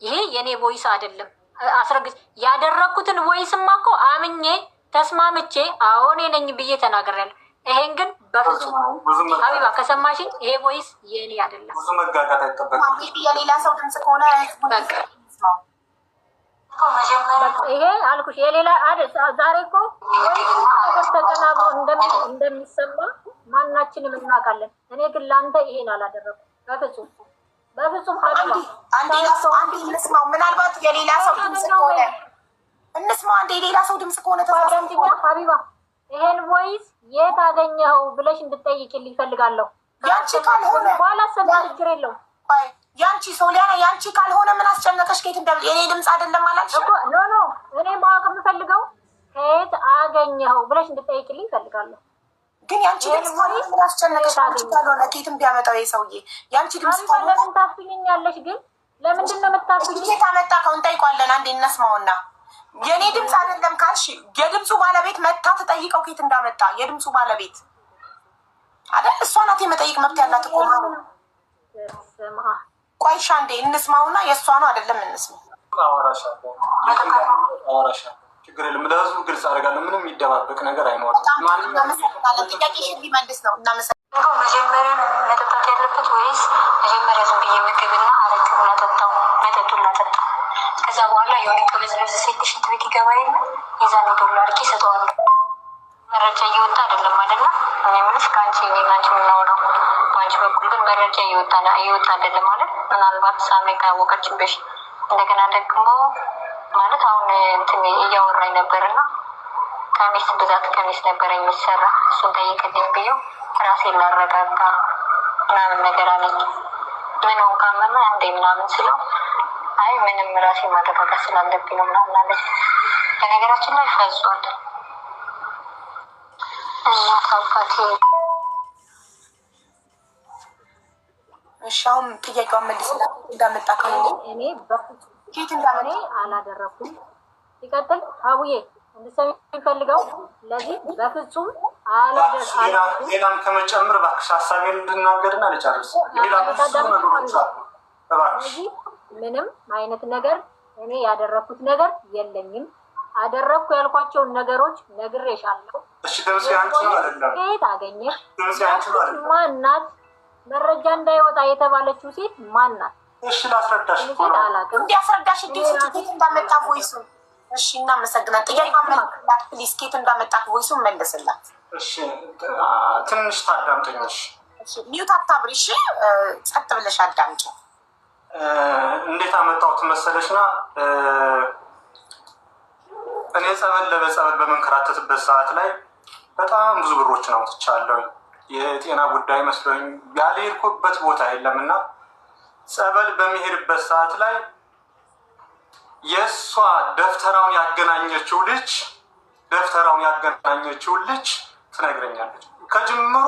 ይሄ የእኔ ቮይስ አይደለም። አስረግጥ ያደረኩትን ቮይስማ እኮ አምኜ ተስማምቼ አሁን ነኝ ብዬ ተናግሬያለሁ። ይሄን ግን በፍጹም ሀቢባ ከሰማሽኝ ይሄ ቮይስ የኔ አይደለም። ብዙ መጋጋት አይጠበቅም። የሌላ ሰው ድምጽ ከሆነ ይሄ አልኩሽ የሌላ አይደል። ዛሬ እኮ ቮይስ ነገር ተቀናብሮ እንደሚሰማ ማናችንም እናውቃለን። እኔ ግን ለአንተ ይሄን አላደረኩም በፍጹም ሀቢባ። አንዴ እንስማው። ምናልባት የሌላ ሰው ድምጽ ከሆነ እንስማው። አንዴ የሌላ ሰው ድምጽ ከሆነ ተሳስተኛ ሀቢባ ይሄን ቮይስ የት አገኘኸው ብለሽ እንድጠይቅልኝ እፈልጋለሁ። ያንቺ ካልሆነ በኋላ ሰማ ችግር የለውም። ያንቺ ሶሊያና ያንቺ ካልሆነ ምን አስጨነቀሽ? ከየት እንደም የኔ ድምጽ አይደለም አላልሽ እኮ? ኖ እኔ ማወቅ የምፈልገው ከየት አገኘኸው ብለሽ እንድጠይቅልኝ እፈልጋለሁ። ግን ያንቺ ድምጽ ካልሆነ ምን አስጨነቀሽ? ያንቺ ካልሆነ ከየትም ቢያመጣው የሰውዬ ያንቺ ድምጽ ካልሆነ ለምን ታፍኝኛለሽ? ግን ለምንድን ነው የምታፍኝ? ከየት አመጣከው? እንጠይቋለን። አንዴ እነስማውና የኔ ድምፅ አይደለም ካልሽ የድምፁ ባለቤት መታ ተጠይቀው ከየት እንዳመጣ። የድምፁ ባለቤት አይደል? እሷ ናት የመጠይቅ መብት ያላት እኮ። ቆይሻ እንዴ እንስማውና የእሷ ነው አይደለም እንስማው። አወራሻለሁ ችግር የለም። ለህዝቡ ግልጽ አደርጋለሁ። ምንም የሚደባበቅ ነገር አይኖርም። ጥያቄሽን ሊመልስ ነው። እናመሰግናለን። መጀመሪያ መጠጣት ያለበት ወይስ መጀመሪያ ዝም ብዬ ምግብና አረቅ እናጠጣው መጠጡን እናጠጣው ከዛ በኋላ የሆነ ከበዝረስ ሴትሽ ትቤት ይገባ የለ የዛኔ ዶላር ይሰጠዋል። መረጃ እየወጣ አይደለም አይደለ? እኔ የምልሽ ከአንቺ እኔና አንቺ የምናወራው በአንቺ በኩል ግን መረጃ እየወጣ አይደለም ማለት ምናልባት ሳምሪ ካወቀችን በፊት እንደገና ደግሞ ማለት አሁን እንትን እያወራኝ ነበርና ቀሚስ ብዛት ቀሚስ ነበር የሚሰራ እሱን ጠይቅልኝ ብዬው ራሴን ላረጋጋ ምናምን ነገር አለኝ። ምን ሆንክ አመመ እንዴ ምናምን ስለው አይ ምንም ራሴ ማረጋጋት ስላለብኝ ነው ምናምን አለኝ። በነገራችን ላይ ፈዟል እና ካልካቴ እሻውም ጥያቄውን መልስላት እንዳመጣ እኔ በፊት እንዳመጣ አላደረኩም። ሲቀጥል አቡዬ እንድሰሚ የሚፈልገው ለዚህ በፍጹም አላደረኩም። ሌላም ከመጨመር እባክሽ ሀሳቤን እንድናገርና ልጨርስ። ሌላ ብዙ ነገሮች አሉ። እባክሽ ምንም አይነት ነገር እኔ ያደረኩት ነገር የለኝም። አደረኩ ያልኳቸውን ነገሮች ነግሬሻለሁ። እሺ ድምጽ ያንቺ ነው አይደለም? ከየት አገኘሽ? ድምጽ ያንቺ ነው አይደለም? ማናት? መረጃ እንዳይወጣ የተባለችው ሴት ማናት? እሺ ላስረዳሽ እኮ ነው። እንዲያስረዳሽ ኬት እንዳመጣ ቮይሱ። እሺ እናመሰግናለን። ጥያቄ መልስላት ፕሊዝ። ኬት እንዳመጣ ቮይሱ መልስላት። እሺ ትንሽ ታዳምጠኛሽ። እሺ ሚውት አታብሪ። እሺ ጸጥ ብለሽ አዳምጪ። እንዴት አመጣሁት መሰለሽና እኔ ጸበል በመንከራተትበት ሰዓት ላይ በጣም ብዙ ብሮችን አውጥቻለሁ። የጤና ጉዳይ መስሎኝ ያልሄድኩበት ቦታ የለምና ጸበል በሚሄድበት ሰዓት ላይ የእሷ ደፍተራውን ያገናኘችው ልጅ ትነግረኛለች። ከጅምሩ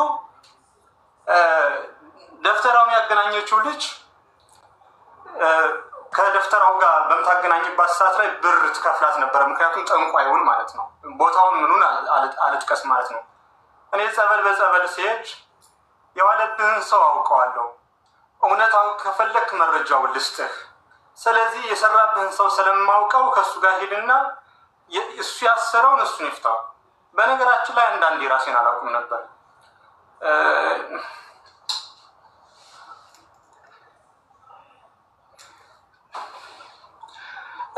ደፍተራውን ያገናኘችው ልጅ ከደፍተራው ጋር በምታገናኝባት ሰዓት ላይ ብር ትከፍላት ነበረ። ምክንያቱም ጠንቋዩን ማለት ነው፣ ቦታውን ምኑን አልጥቀስ ማለት ነው። እኔ ጸበል ሲሄድ የዋለብህን ሰው አውቀዋለሁ። እውነታው ከፈለክ መረጃውን ልስጥህ። ስለዚህ የሰራብህን ሰው ስለማውቀው ከእሱ ጋር ሄድና እሱ ያሰረውን እሱን ይፍታው። በነገራችን ላይ አንዳንዴ ራሴን አላውቅም ነበር።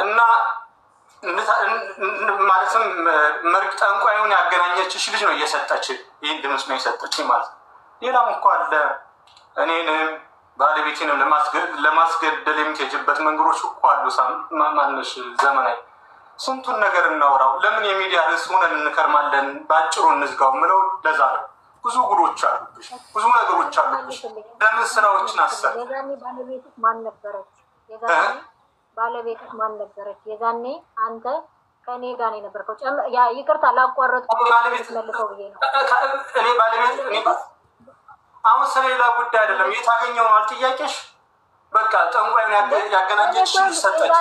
እና ማለትም መርቅ ጠንቋዩን ያገናኘችሽ ልጅ ነው እየሰጠች ይህን ድምፅ ነው የሰጠች ማለት ነው። ሌላም እኮ አለ። እኔንም ባለቤቴንም ለማስገደል የምትሄጅበት መንገዶች እኮ አሉ። ማነሽ ዘመናዊ ስንቱን ነገር እናውራው። ለምን የሚዲያ ርዕስ ሆነን እንከርማለን? በአጭሩ እንዝጋው ምለው ለዛ ነው። ብዙ ጉዶች አሉብሽ፣ ብዙ ነገሮች አሉብሽ። ለምን ስራዎችን አሰብ ባለቤትህ ማን ነበረች? ባለቤትህ ማን ነበረች? የዛኔ አንተ ከኔ ጋር ነው የነበርከው። ይቅርታ ላቋረጥኩ መልሰው ብዬ ነው። እኔ ባለቤት አሁን ስለሌላ ጉዳይ አይደለም። የታገኘው ነው ጥያቄሽ። በቃ ጠንቋዩን ያገናኘች ሰጠች።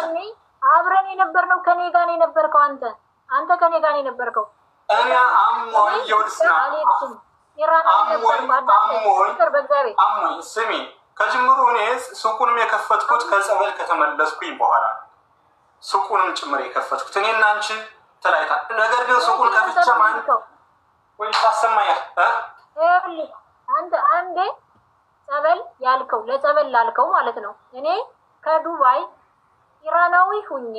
አብረን የነበርነው ከኔ ጋር ነው የነበርከው። አንተ ከኔ ጋር ነው የነበርከው። እኔ አሞኝ የውልስና አሞኝ ስሚ፣ ከጅምሩ እኔ ሱቁንም የከፈትኩት ከጸበል ከተመለስኩኝ በኋላ ሱቁንም ጭምር የከፈትኩት እኔና አንቺ ተለያይታ። ነገር ግን ሱቁን ከፍቼ ማለት ወይ ታሰማኛል አንዴ ጸበል ያልከው ለጸበል ላልከው ማለት ነው። እኔ ከዱባይ ኢራናዊ ሁኜ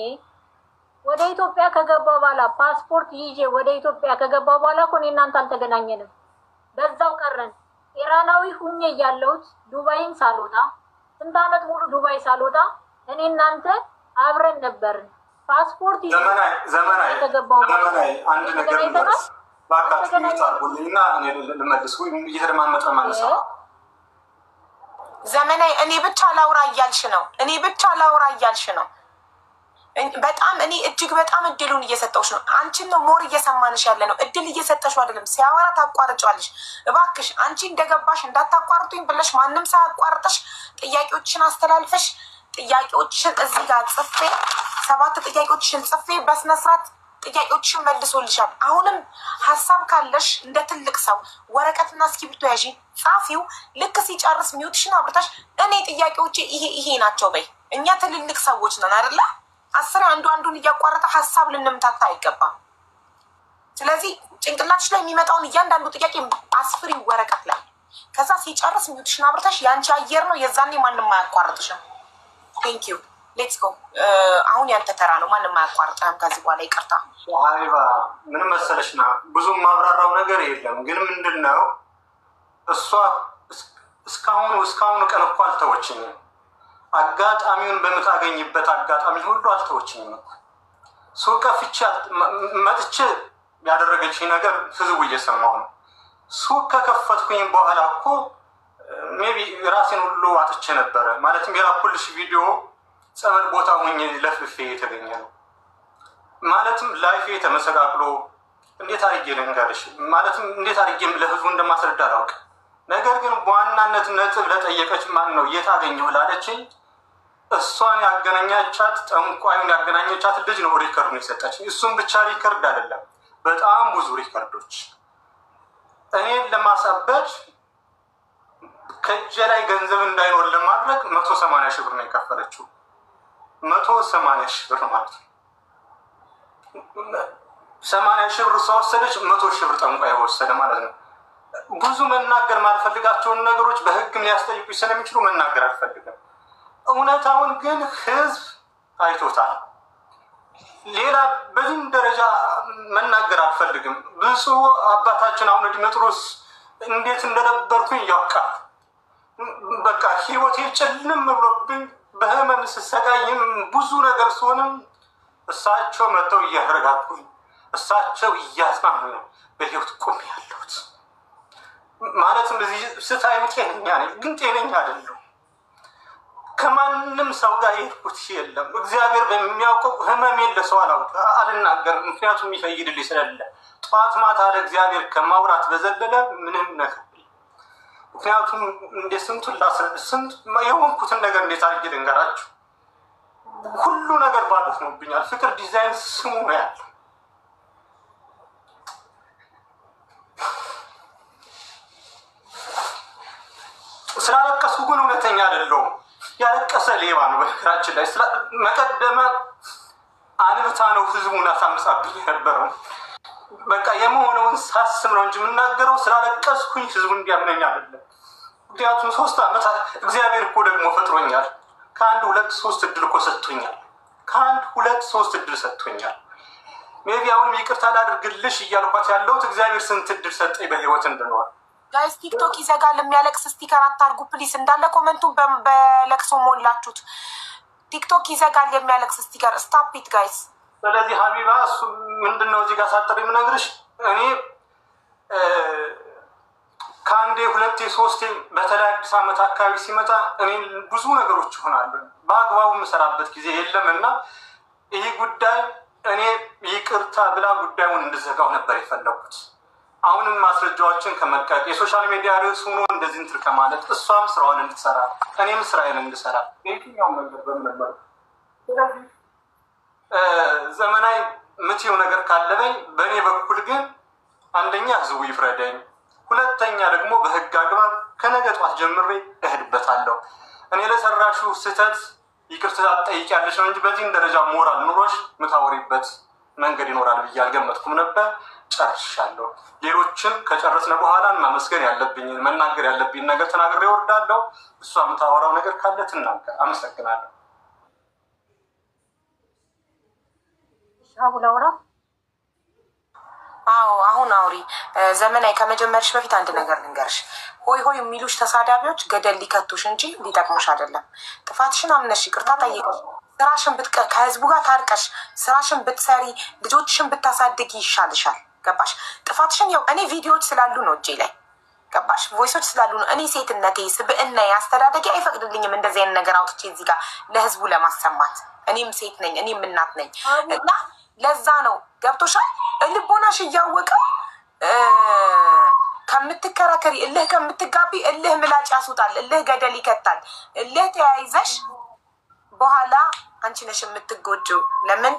ወደ ኢትዮጵያ ከገባ በኋላ ፓስፖርት ይዤ ወደ ኢትዮጵያ ከገባ በኋላ እኮ እኔ እናንተ አልተገናኘንም፣ በዛው ቀረን። ኢራናዊ ሁኜ ያለሁት ዱባይን ሳልወጣ ስንት ዓመት ሙሉ ዱባይ ሳልወጣ እኔ እናንተ አብረን ነበርን። ፓስፖርት ይዤ ዘመናዊ አንድ ነገር ባካችሁ ታርጉልኝና እኔ ልመልስ ወይ እየተደማመጠ ማለት ነው። ዘመናዊ እኔ ብቻ ላውራ እያልሽ ነው። በጣም እኔ እጅግ በጣም እድሉን እየሰጠውሽ ነው። አንቺን ነው ሞር እየሰማንሽ ያለ ነው። እድል እየሰጠሽው አይደለም። ሲያወራ ታቋርጫለሽ። እባክሽ አንቺ እንደገባሽ እንዳታቋርጡኝ ብለሽ ማንም ሳያቋርጥሽ ጥያቄዎችሽን አስተላልፈሽ ጥያቄዎችሽን እዚህ ጋር ጽፌ 7 ጥያቄዎችሽን ጽፌ በስነስርዓት ጥያቄዎችሽን መልሶልሻል። አሁንም ሀሳብ ካለሽ እንደ ትልቅ ሰው ወረቀትና እስክሪብቶ ያዢ፣ ጻፊው። ልክ ሲጨርስ ሚውትሽን አብርታሽ እኔ ጥያቄዎቼ ይሄ ናቸው በይ። እኛ ትልልቅ ሰዎች ነን አይደለ? 10 አንዱን እያቋረጠ ሀሳብ ልንምታታ አይገባም። ስለዚህ ጭንቅላትሽ ላይ የሚመጣውን እያንዳንዱ ጥያቄ አስፍሪ ወረቀት ላይ። ከዛ ሲጨርስ ሚውትሽን አብርታሽ የአንቺ አየር ነው፣ የዛኔ ማንም አያቋርጥሽም። ቴንክ ዩ ሌትስ ጎ። አሁን ያንተ ተራ ነው። ማንም አያቋርጥህም ከዚህ በኋላ። ይቅርታ ሀቢባ፣ ምንም መሰለሽና ብዙም ማብራራው ነገር የለም። ግን ምንድን ነው እሷ እስካሁኑ ቀን እኮ አልተወችኝም። አጋጣሚውን በምታገኝበት አጋጣሚ ሁሉ አልተወችኝም። ሱቅ ከፍቼ መጥቼ ያደረገችኝ ነገር ህዝቡ እየሰማው ነው። ሱቅ ከከፈትኩኝ በኋላ እኮ ሜቢ ራሴን ሁሉ አጥቼ ነበረ። ማለትም የላኩልሽ ቪዲዮ ጸበል ቦታ ሆኜ ለፍልፌ የተገኘ ነው። ማለትም ላይፌ ተመሰቃቅሎ እንዴት አድርጌ ልንገርሽ? ማለትም እንዴት አድርጌ ለህዝቡ እንደማስረዳ አላውቅም። ነገር ግን በዋናነት ነጥብ ለጠየቀች ማን ነው የታገኘው ላለችኝ እሷን ያገናኛቻት ጠንቋዩን ያገናኘቻት ልጅ ነው ሪከርዱን የሰጠችኝ። እሱም ብቻ ሪከርድ አይደለም፣ በጣም ብዙ ሪከርዶች እኔን ለማሳበድ ከእጄ ላይ ገንዘብ እንዳይኖር ለማድረግ 180 ሺህ ብር ነው የከፈለችው። 180 ሺህ ብር ማለት ነው። 80 ሺህ ብር እሷ ወሰደች፣ 100 ሺህ ብር ጠንቋይ ወሰደ ማለት ነው። ብዙ መናገር ማልፈልጋቸውን ነገሮች በህግም ሊያስጠይቁ ስለሚችሉ መናገር አልፈልግም። እውነታውን ግን ህዝብ አይቶታል። ሌላ በዚህም ደረጃ መናገር አልፈልግም። ብፁዕ አባታችን አቡነ ዲሜጥሮስ እንዴት እንደነበርኩኝ ያውቃል። በቃ ህይወቴ ጭልም ብሎብኝ በህመም ስሰቃይም ብዙ ነገር ሲሆንም እሳቸው መጥተው እያረጋጉኝ፣ እሳቸው እያጽናኑ ነው በህይወት ቆሜ ያለሁት። ማለትም በዚህ ስታዩ ጤነኛ ነኝ፣ ግን ጤነኛ አይደለሁም። ከማንም ሰው ጋር የሄድኩት የለም። እግዚአብሔር በሚያውቀው ህመሜን ለሰው አልናገርም፣ ምክንያቱም የሚፈይድልኝ ስለሌለ። ጠዋት ማታ ለእግዚአብሔር ከማውራት በዘለለ ምንም ነገር ምክንያቱም እንደ ስንቱን ስንት የሆንኩትን ነገር እንዴት አድርጌ ልንገራችሁ? ሁሉ ነገር ባዶት ነውብኛል። ፍቅር ዲዛይን ስሙ ነው ያለው። ስላለቀሱ ግን እውነተኛ አይደለሁም። ያለቀሰ ሌባ ነው። በነገራችን ላይ መቀደመ አንብታ ነው ህዝቡን አሳምጻብኝ የነበረው። በቃ የመሆነውን ሳስብ ነው እንጂ የምናገረው ስላለቀስኩኝ ህዝቡ እንዲያምነኝ አይደለም። ምክንያቱም 3 ዓመት እግዚአብሔር እኮ ደግሞ ፈጥሮኛል። ከ1 2 3 እድል እኮ ሰጥቶኛል። ከ1 2 3 እድል ሰጥቶኛል። ሜቢ አሁንም ይቅርታ ላድርግልሽ እያልኳት ያለሁት እግዚአብሔር ስንት እድል ሰጠኝ በህይወት እንድኖር። ጋይስ ቲክቶክ ይዘጋል። የሚያለቅስ ስቲከር አታርጉ ፕሊስ። እንዳለ ኮመንቱን በለቅሶ ሞላችሁት። ቲክቶክ ይዘጋል የሚያለቅስ ስቲከር። ስታፕ ኢት ጋይስ። ስለዚህ ሀቢባ እሱ ምንድነው እዚህ ጋር ሳጥር የምነግርሽ እኔ ከአንዴ 2 3 በተለይ አዲስ ዓመት አካባቢ ሲመጣ እኔ ብዙ ነገሮች ይሆናሉ። በአግባቡ የምሰራበት ጊዜ የለም እና ይህ ጉዳይ እኔ ይቅርታ ብላ ጉዳዩን እንድዘጋው ነበር የፈለጉት። አሁንም ማስረጃዎችን ከመልቀቅ የሶሻል ሚዲያ ርዕስ ሆኖ እንደዚህ እንትን ከማለት እሷም ስራዋን እንድትሰራ እኔም ስራዬን እንድሰራ የትኛውም ነገር በምንመር ስለዚህ ዘመናዊ ምትው ነገር ካለበኝ በእኔ በኩል ግን አንደኛ ህዝቡ ይፍረደኝ፣ ሁለተኛ ደግሞ በህግ አግባብ ከነገ ጧት ጀምሬ እሄድበታለሁ። እኔ ለሰራሽው ስህተት ይቅርታ ትጠይቂያለሽ ነው እንጂ በዚህም ደረጃ ሞራል ኑሮሽ ምታወሪበት መንገድ ይኖራል ብዬ አልገመትኩም ነበር። ጨርሻለሁ። ሌሎችን ከጨረስነ በኋላ ማመስገን ያለብኝ መናገር ያለብኝ ነገር ተናግሬ እወርዳለሁ። እሷ የምታወራው ነገር ካለ ትናገር። አመሰግናለሁ። አቡላውራ አዎ አሁን አውሪ። ዘመናዊ ከመጀመርሽ በፊት አንድ ነገር ልንገርሽ። ሆይ ሆይ የሚሉሽ ተሳዳቢዎች ገደል ሊከቱሽ እንጂ ሊጠቅሙሽ አይደለም። ጥፋትሽን አምነሽ ይቅርታ ጠይቀሽ ስራሽን ከህዝቡ ጋር ታርቀሽ ስራሽን ብትሰሪ ልጆችሽን ብታሳድጊ ይሻልሻል። ገባሽ? ጥፋትሽን ያው እኔ ቪዲዮዎች ስላሉ ነው እጄ ላይ ገባሽ? ቮይሶች ስላሉ ነው። እኔ ሴትነቴ ስብዕና አስተዳደጊ አይፈቅድልኝም እንደዚህ አይነት ነገር አውጥቼ እዚህ ጋር ለህዝቡ ለማሰማት። እኔም ሴት ነኝ፣ እኔም እናት ነኝ እና ለዛ ነው ገብቶሻል። ልቦናሽ እያወቀ ከምትከራከሪ እልህ ከምትጋቢ እልህ ምላጭ ያስውጣል፣ እልህ ገደል ይከታል። እልህ ተያይዘሽ በኋላ አንቺ ነሽ የምትጎጂው። ለምን?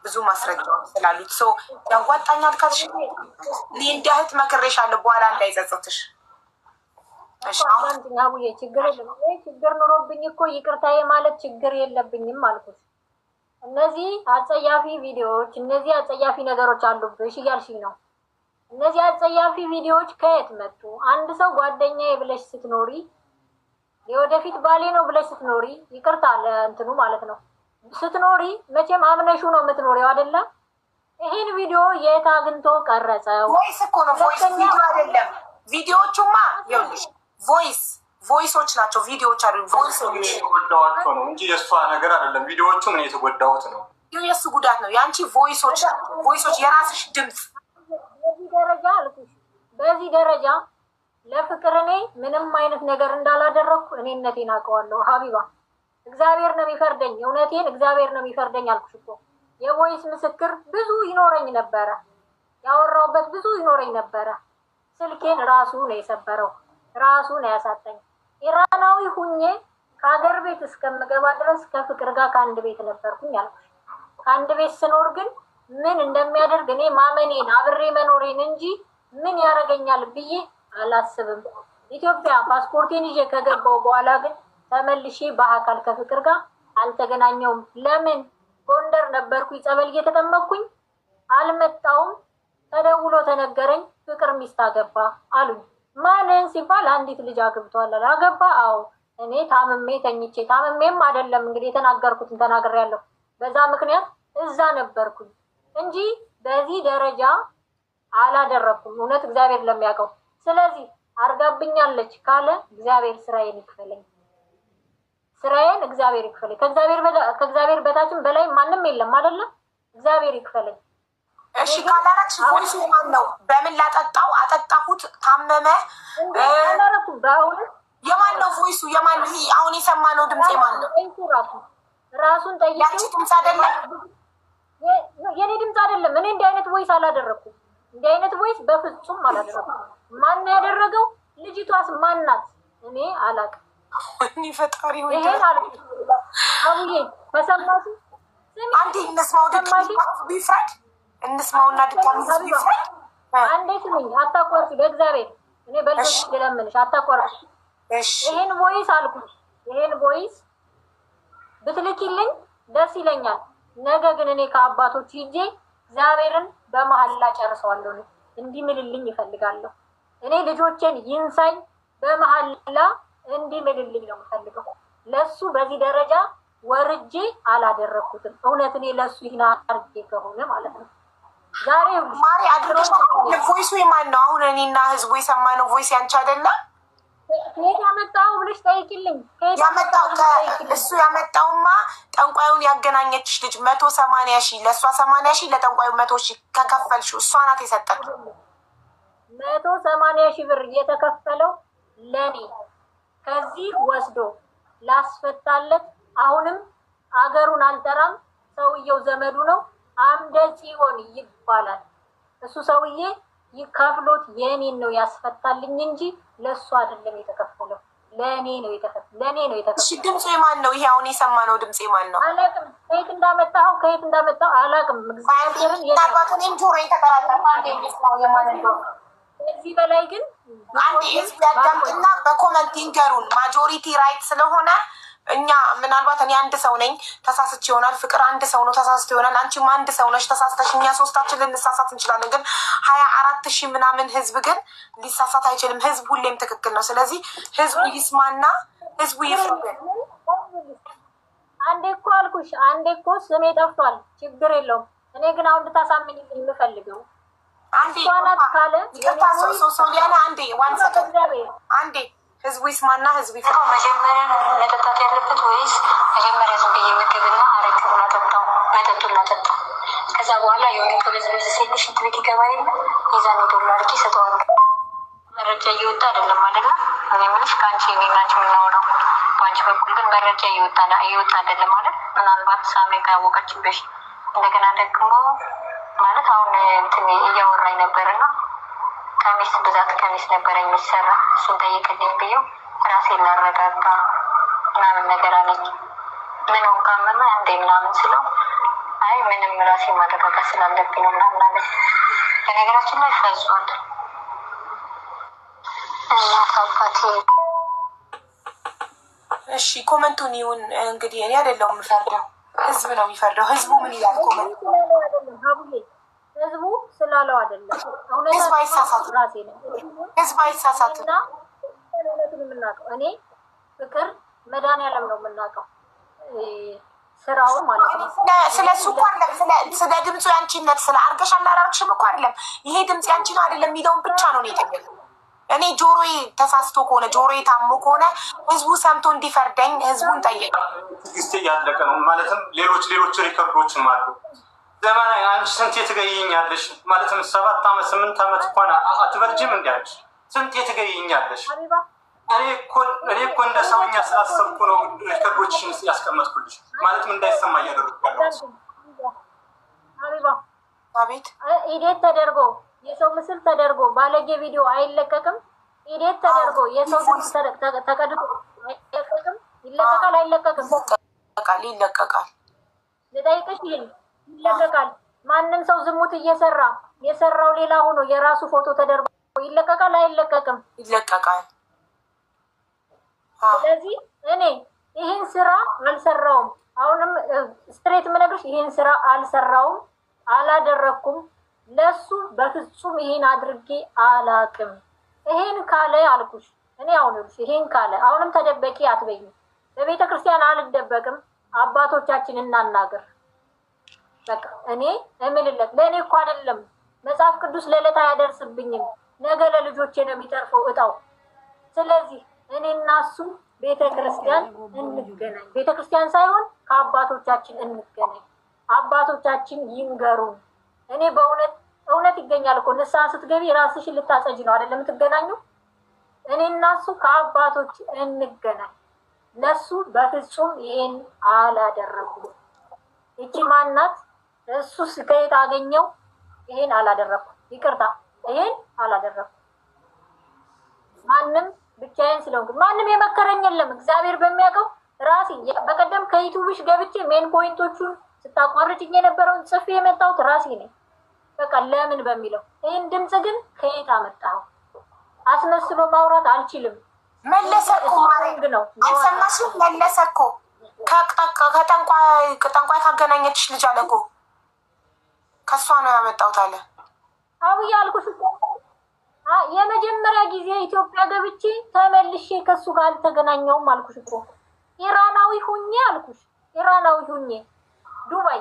ብዙ ማስረጃዎች ስላሉት ሰው ያዋጣኛል ካልሽ እንደ እህት መክሬሻለሁ፣ በኋላ እንዳይጸጽትሽ። አሁን ችግር ኑሮብኝ እኮ ይቅርታዬ ማለት ችግር የለብኝም አልኩት። እነዚህ አጸያፊ ቪዲዮዎች፣ እነዚህ አጸያፊ ነገሮች አሉብሽ እያልሽኝ ነው። እነዚህ አጸያፊ ቪዲዮዎች ከየት መጡ? አንድ ሰው ጓደኛዬ ብለሽ ስትኖሪ፣ የወደፊት ባሌ ነው ብለሽ ስትኖሪ፣ ይቅርታ ለእንትኑ ማለት ነው ስትኖሪ መቼም አምነሹ ነው የምትኖሪው አይደለም። ይሄን ቪዲዮ የት አግኝቶ ቀረጸው? ቮይስ እኮ ነው፣ ቮይስ ቪዲዮ አይደለም። ቪዲዮዎቹማ ይኸውልሽ ቮይሶች ናቸው፣ ቪዲዮዎች አይደሉም። ቮይሶች የተጎዳኋቸው ነው እንጂ የእሷ ነገር አይደለም። ቪዲዮዎቹ ምን የተጎዳሁት ነው፣ የእሱ ጉዳት ነው። የአንቺ ቮይሶች የራስሽ ድምፅ። በዚህ ደረጃ አልኩሽ፣ በዚህ ደረጃ ለፍቅር እኔ ምንም አይነት ነገር እንዳላደረኩ እኔነቴን አውቀዋለሁ። ሀቢባ እግዚአብሔር ነው የሚፈርደኝ፣ እውነቴን እግዚአብሔር ነው የሚፈርደኝ አልኩሽ እኮ። የቮይስ ምስክር ብዙ ይኖረኝ ነበረ፣ ያወራውበት ብዙ ይኖረኝ ነበረ። ስልኬን ራሱ ነው የሰበረው፣ ራሱ ነው ያሳጠኝ። ኢራናዊ ሁኜ ከሀገር ቤት እስከምገባ ድረስ ከፍቅር ጋር ከአንድ ቤት ነበርኩኝ አልኩሽ። ከአንድ ቤት ስኖር ግን ምን እንደሚያደርግ እኔ ማመኔን አብሬ መኖሬን እንጂ ምን ያደርገኛል ብዬ አላስብም። ኢትዮጵያ ፓስፖርቴን ይዤ ከገባው በኋላ ግን ተመልሼ በአካል ከፍቅር ጋር አልተገናኘውም። ለምን? ጎንደር ነበርኩኝ ጸበል እየተጠመቅኩኝ አልመጣውም። ተደውሎ ተነገረኝ ፍቅር ሚስት አገባ አሉኝ። ማንን ሲባል አንዲት ልጅ አግብቷል። አገባ? አዎ። እኔ ታምሜ ተኝቼ ታምሜም አይደለም እንግዲህ የተናገርኩትን ተናግሬያለሁ። በዛ ምክንያት እዛ ነበርኩኝ እንጂ በዚህ ደረጃ አላደረኩም። እውነት እግዚአብሔር ለሚያውቀው። ስለዚህ አርጋብኛለች ካለ እግዚአብሔር ስራዬን ይክፈለኝ፣ ስራዬን እግዚአብሔር ይክፈለኝ። ከእግዚአብሔር በታችም በላይ ማንም የለም አይደለም። እግዚአብሔር ይክፈለኝ። እሺ ካላረክሽ ቮይሱ ማን ነው? በምን ላጠጣው? አጠጣሁት፣ ታመመ። አላረኩም። በእውነት የማን ነው ቮይሱ? የማን ነው? አሁን የሰማነው ድምጽ የማን ነው? ራሱን ጠይቄው። ያንቺ ድምጽ አይደለም? የኔ ድምጽ አይደለም። እኔ እንዲህ አይነት ቮይስ አላደረኩም። እንዲህ አይነት ቮይስ በፍጹም አላደረኩም። ማን ያደረገው? ልጅቷስ ማናት? እኔ አላውቅም። እኔ ፈጣሪ ወይ ይሄን አልኩት። አቡዬ ተሰማሽ? አንዴ እንስማው፣ ድጋሚ ቢፍራድ እንስማውና ድጋሚ ቢፍራድ። አንዴ ስሚኝ፣ አታቋርጪ በእግዚአብሔር። እኔ በልጆች ልለምንሽ አታቋርጪ። እሺ ይሄን ቮይስ አልኩት። ይሄን ቮይስ ብትልኪልኝ ደስ ይለኛል። ነገ ግን እኔ ከአባቶች ሂጄ እግዚአብሔርን በመሐላ ጨርሰዋለሁ። እንዲምልልኝ ይፈልጋለሁ። እኔ ልጆቼን ይንሳኝ በመሐላ እንዲምልልኝ ነው የምፈልገው። ለሱ በዚህ ደረጃ ወርጄ አላደረኩትም። እውነት እኔ ለሱ ይህን አርጌ ከሆነ ማለት ነው። ዛሬ ማሪ አድሮሽ ቮይሱ የማን ነው? አሁን እኔና ህዝቡ የሰማነው ቮይስ ያንቺ አይደለም? ከየት ያመጣው ብለሽ ጠይቂልኝ። ያመጣው እሱ ያመጣውማ ጠንቋዩን ያገናኘችሽ ልጅ 180 ሺህ ለእሷ 80 ሺህ ለጠንቋዩ 100 ሺህ ከከፈልሽው እሷ ናት የሰጠችው። 180 ሺህ ብር እየተከፈለው ለኔ ከዚህ ወስዶ ላስፈታለት። አሁንም አገሩን አልጠራም። ሰውየው ዘመዱ ነው። አምደ ጽዮን ይባላል። እሱ ሰውዬ ይከፍሎት የኔን ነው ያስፈታልኝ እንጂ ለሱ አይደለም የተከፈለው። ለኔ ነው የተከፈለው። እሺ ድምጽ የማን ነው? ይሄ አሁን የሰማነው ድምጽ የማን ነው? አላውቅም። ከየት እንዳመጣው አላውቅም። እግዚአብሔርን የኔን ጆሮ የተቀራጠረ አንዴ ነው የማን ነው? ከዚህ በላይ ግን አንዴ ህዝብ ያዳምጥና በኮመንት ይንገሩን። ማጆሪቲ ራይት ስለሆነ እኛ ምናልባት እኔ አንድ ሰው ነኝ ተሳስቼ ይሆናል። ፍቅር አንድ ሰው ነው ተሳስቶ ይሆናል። አንቺም አንድ ሰው ነሽ ተሳስተሽ። እኛ ሶስታችን ልንሳሳት እንችላለን፣ ግን 24 ሺህ ምናምን ህዝብ ግን ሊሳሳት አይችልም። ህዝብ ሁሌም ትክክል ነው። ስለዚህ ህዝቡ ይስማና ህዝቡ ይፍርድ። አንዴ እኮ አልኩሽ፣ አንዴ እኮ ስሜ ጠፍቷል። ችግር የለውም። እኔ ግን አሁን እንድታሳምኝ የምፈልገው አንዴ ካለ ይቅርታ ሶሊያና አንዴ ዋን ሰከንድ አንዴ ህዝቡ ይስማና ህዝቡ ይፈ መጀመሪያ መጠጣት ያለበት ወይስ መጀመሪያ ዝም ብዬ ምግብና አረቄውን አጠጣው መጠጡን ላጠጣው ከዛ በኋላ የሆነ ከበዝበዝ ሲልሽ ሽንት ቤት ይገባ የለ የዛኔ ዶሎ አድርጌ ሰጠዋል። መረጃ እየወጣ አይደለም አይደለ? እኔ የምልሽ ከአንቺ እኔና አንቺ የምናወራው በአንቺ በኩል ግን መረጃ እየወጣ አይደለም ማለት ምናልባት ሳሜ ካወቀችን በፊት እንደገና ደግሞ ማለት አሁን እንትን እያወራኝ ነበርና ከሚስ ብዛት ከሚስ ነበረ የሚሰራ እሱን ጠይቅልኝ ብዬው ራሴን ላረጋጋ ምናምን ነገር አለኝ። ምን ሆንክ አመመ እንዴ ምናምን ስለው አይ ምንም ራሴ ማረጋጋት ስላለብኝ ነው ምናምን አለኝ። በነገራችን ላይ ፈዟል እና ታውቃቴ። እሺ ኮመንቱን ይሁን እንግዲህ እኔ አይደለሁም የምፈርደው፣ ህዝብ ነው የሚፈርደው። ህዝቡ ምን ይላል? ኮመንቱ ህዝቡ ስላለው አይደለም። ህዝብ አይሳሳትም። ራሴ ነው ህዝብ አይሳሳትም። የምናውቀው እኔ ፍቅር መድኃኒዓለም ነው የምናውቀው ስራው ማለት ነው። ስለ እሱ እኮ አይደለም፣ ስለ ድምፁ ያንቺነት ስለ አርገሽ አላራርግሽም እኮ አይደለም። ይሄ ድምፅ ያንቺ ነው አይደለም የሚለውን ብቻ ነው የጠየቀው። እኔ ጆሮዬ ተሳስቶ ከሆነ ጆሮዬ ታሞ ከሆነ ህዝቡ ሰምቶ እንዲፈርደኝ ህዝቡን ጠየቀ። ትግስቴ ያለቀ ነው ማለትም ሌሎች ሪከርዶችም አሉ። ዘመናዊ አንቺ ስንት ትገይኛለሽ ማለትም 7 ዓመት 8 ዓመት እንኳን አትበርጅም እንዲያለሽ ስንት ትገይኛለሽ? ሀቢባ እኔ እኮ እንደ ሰውኛ ስላሰብኩ ነው ሪከርዶችሽን ያስቀመጥኩልሽ። ማለትም እንዳይሰማ እያደረግኩ ያለሁት። ሀቢባ አቤት ኢዴት ተደርጎ የሰው ምስል ተደርጎ ባለጌ ቪዲዮ አይለቀቅም። ኢዴት ተደርጎ የሰው ድምፅ ተቀድቶ አይለቀቅም። ይለቀቃል አይለቀቅም? ይለቀቃል። ልጠይቅሽ፣ ይሄን ይለቀቃል። ማንም ሰው ዝሙት እየሰራ የሰራው ሌላ ሆኖ የራሱ ፎቶ ተደርጎ ይለቀቃል አይለቀቅም? ይለቀቃል። ስለዚህ እኔ ይህን ስራ አልሰራውም። አሁንም ስትሬት የምነግርሽ ይህን ስራ አልሰራውም፣ አላደረግኩም። ለሱ በፍጹም ይሄን አድርጌ አላቅም። ይሄን ካለ አልኩሽ እኔ አሁንልሽ ይሄን ካለ አሁንም ተደበቂ አትበይኝ። በቤተ ክርስቲያን አልደበቅም። አባቶቻችን እናናገር። በቃ እኔ እምልለት ለእኔ እኮ አይደለም መጽሐፍ ቅዱስ ለዕለት አያደርስብኝም። ነገ ለልጆቼ ነው የሚተርፈው እጣው። ስለዚህ እኔ እና እሱ ቤተ ክርስቲያን እንገናኝ። ቤተ ክርስቲያን ሳይሆን ከአባቶቻችን እንገናኝ። አባቶቻችን ይንገሩን። እኔ በእውነት እውነት ይገኛል እኮ ንስሐ ስትገቢ ራስሽን ልታጸጅ ነው አይደለም የምትገናኙ። እኔ እና እሱ ከአባቶች እንገናኝ። ለሱ በፍጹም ይሄን አላደረኩም። እቺ ማናት? እሱ ከየት አገኘው? ይሄን አላደረኩም። ይቅርታ ይሄን አላደረኩም። ማንም ብቻዬን ስለሆንኩ ማንም የመከረኝ የለም። እግዚአብሔር በሚያውቀው ራሴ በቀደም ከዩቲዩብሽ ገብቼ ሜን ፖይንቶቹን ስታቋርጭኝ የነበረውን ጽፌ የመጣሁት ራሴ ነኝ። በቃ ለምን በሚለው ይህን ድምፅ ግን ከየት አመጣኸው? አስመስሎ ማውራት አልችልም። መለሰ እኮ ማረግ ነው። አልሰማሽም? መለሰ እኮ ከጠንቋይ ካገናኘችሽ ልጅ አለ እኮ ከእሷ ነው ያመጣሁት አለ። አብዬ አልኩሽ እኮ የመጀመሪያ ጊዜ ኢትዮጵያ ገብቼ ተመልሼ ከሱ ጋር አልተገናኘውም አልኩሽ እኮ። ኢራናዊ ሁኜ አልኩሽ፣ ኢራናዊ ሁኜ ዱባይ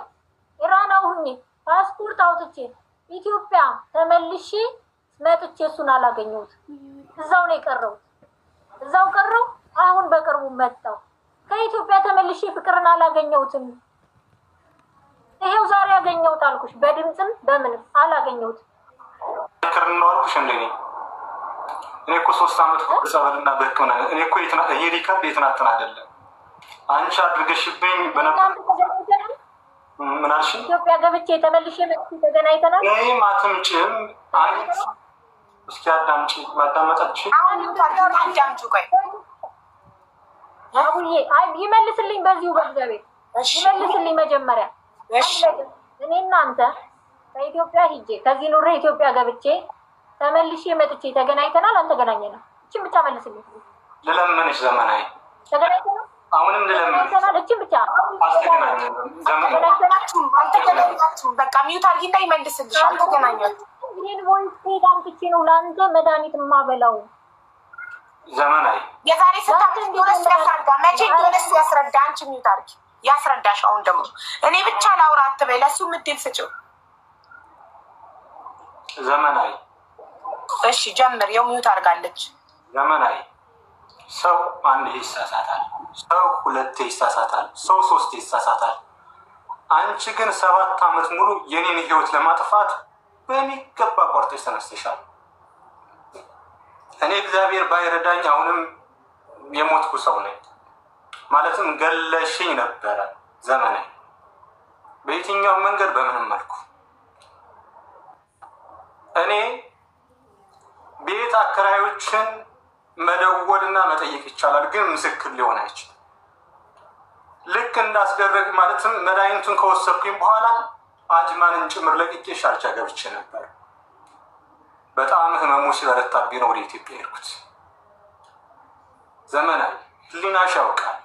ኢራናዊ ሁኜ ፓስፖርት አውጥቼ ኢትዮጵያ ተመልሼ መጥቼ እሱን አላገኘሁት። እዛው ነው የቀረው፣ እዛው ቀረው። አሁን በቅርቡ መጣው። ከኢትዮጵያ ተመልሼ ፍቅርን አላገኘሁትም። ይሄው ዛሬ ያገኘሁት አልኩሽ። በድምፅም በምንም አላገኘሁትም። ፍቅር ነው አልኩሽ። እንደኔ እኔ እኮ 3 ዓመት በጸበልና በሕክምና እኔ እኮ ይሄ ሪከርድ የትናንትና አይደለም። አንቺ አድርገሽብኝ በነበር ምን አልሽ? ኢትዮጵያ ገብቼ ተመልሼ መጥቼ ተገናኝተናል። እኔ ማትምጭም አንቺ እስኪ አዳምጪ። ማዳመጣች አሁን አዳምጪ። ቆይ አቡዬ አይ ይመልስልኝ፣ በዚሁ በእግዚአብሔር ይመልስልኝ። መጀመሪያ እኔ እናንተ ከኢትዮጵያ ሂጄ ከዚህ ኑሬ ኢትዮጵያ ገብቼ ተመልሼ መጥቼ ተገናኝተናል አልተገናኘንም? እቺን ብቻ መልስልኝ። ልለምንሽ ዘመናዊ ተገናኝተናል? አሁንም ልለምንሽ። እቺን ብቻ አልተገናኛችሁም። በቃ ሚዩት አድርጊና ይመልስልሽ። አልተገናኛችሁም። ይሄን ቮይስ ሄድ አምጥቼ ነው ለአንተ መድኃኒት የማበላው። ዘመናዊ የዛሬ 6 ዓመት እንደሆነ ያስረዳ። መቼ እንደሆነ ያስረዳ። አንቺ ሚዩት አድርጊ ያስረዳሽ። አሁን ደግሞ እኔ ብቻ ላውራ አትበይ። ለሱ ምድል ስጪው። ዘመናዊ እሺ ጀምር። የው ሚዩት አድርጋለች። ዘመናዊ ሰው 1 ይሳሳታል፣ ሰው 2 ይሳሳታል፣ ሰው 3 ይሳሳታል። አንቺ ግን 7 ዓመት ሙሉ የኔን ህይወት ለማጥፋት በሚገባ ቆርጠሽ ተነስተሻል። እኔ እግዚአብሔር ባይረዳኝ አሁንም የሞትኩ ሰው ነኝ። ማለትም ገለሽኝ ነበረ ዘመናዊ፣ በየትኛው መንገድ በምንም መልኩ። እኔ ቤት አከራዮችን መደወልና መጠየቅ ይቻላል፣ ግን ምስክር ሊሆን አይችልም። ልክ እንዳስደረግ ማለትም መድኃኒቱን ከወሰድኩኝ በኋላ አጅማንን ጭምር ለቅቄ ሻርጃ ገብቼ ነበር። በጣም ህመሙ ሲበረታብኝ ነው ወደ ኢትዮጵያ ሄድኩት። ዘመናዊ ህሊናሽ ያውቃል።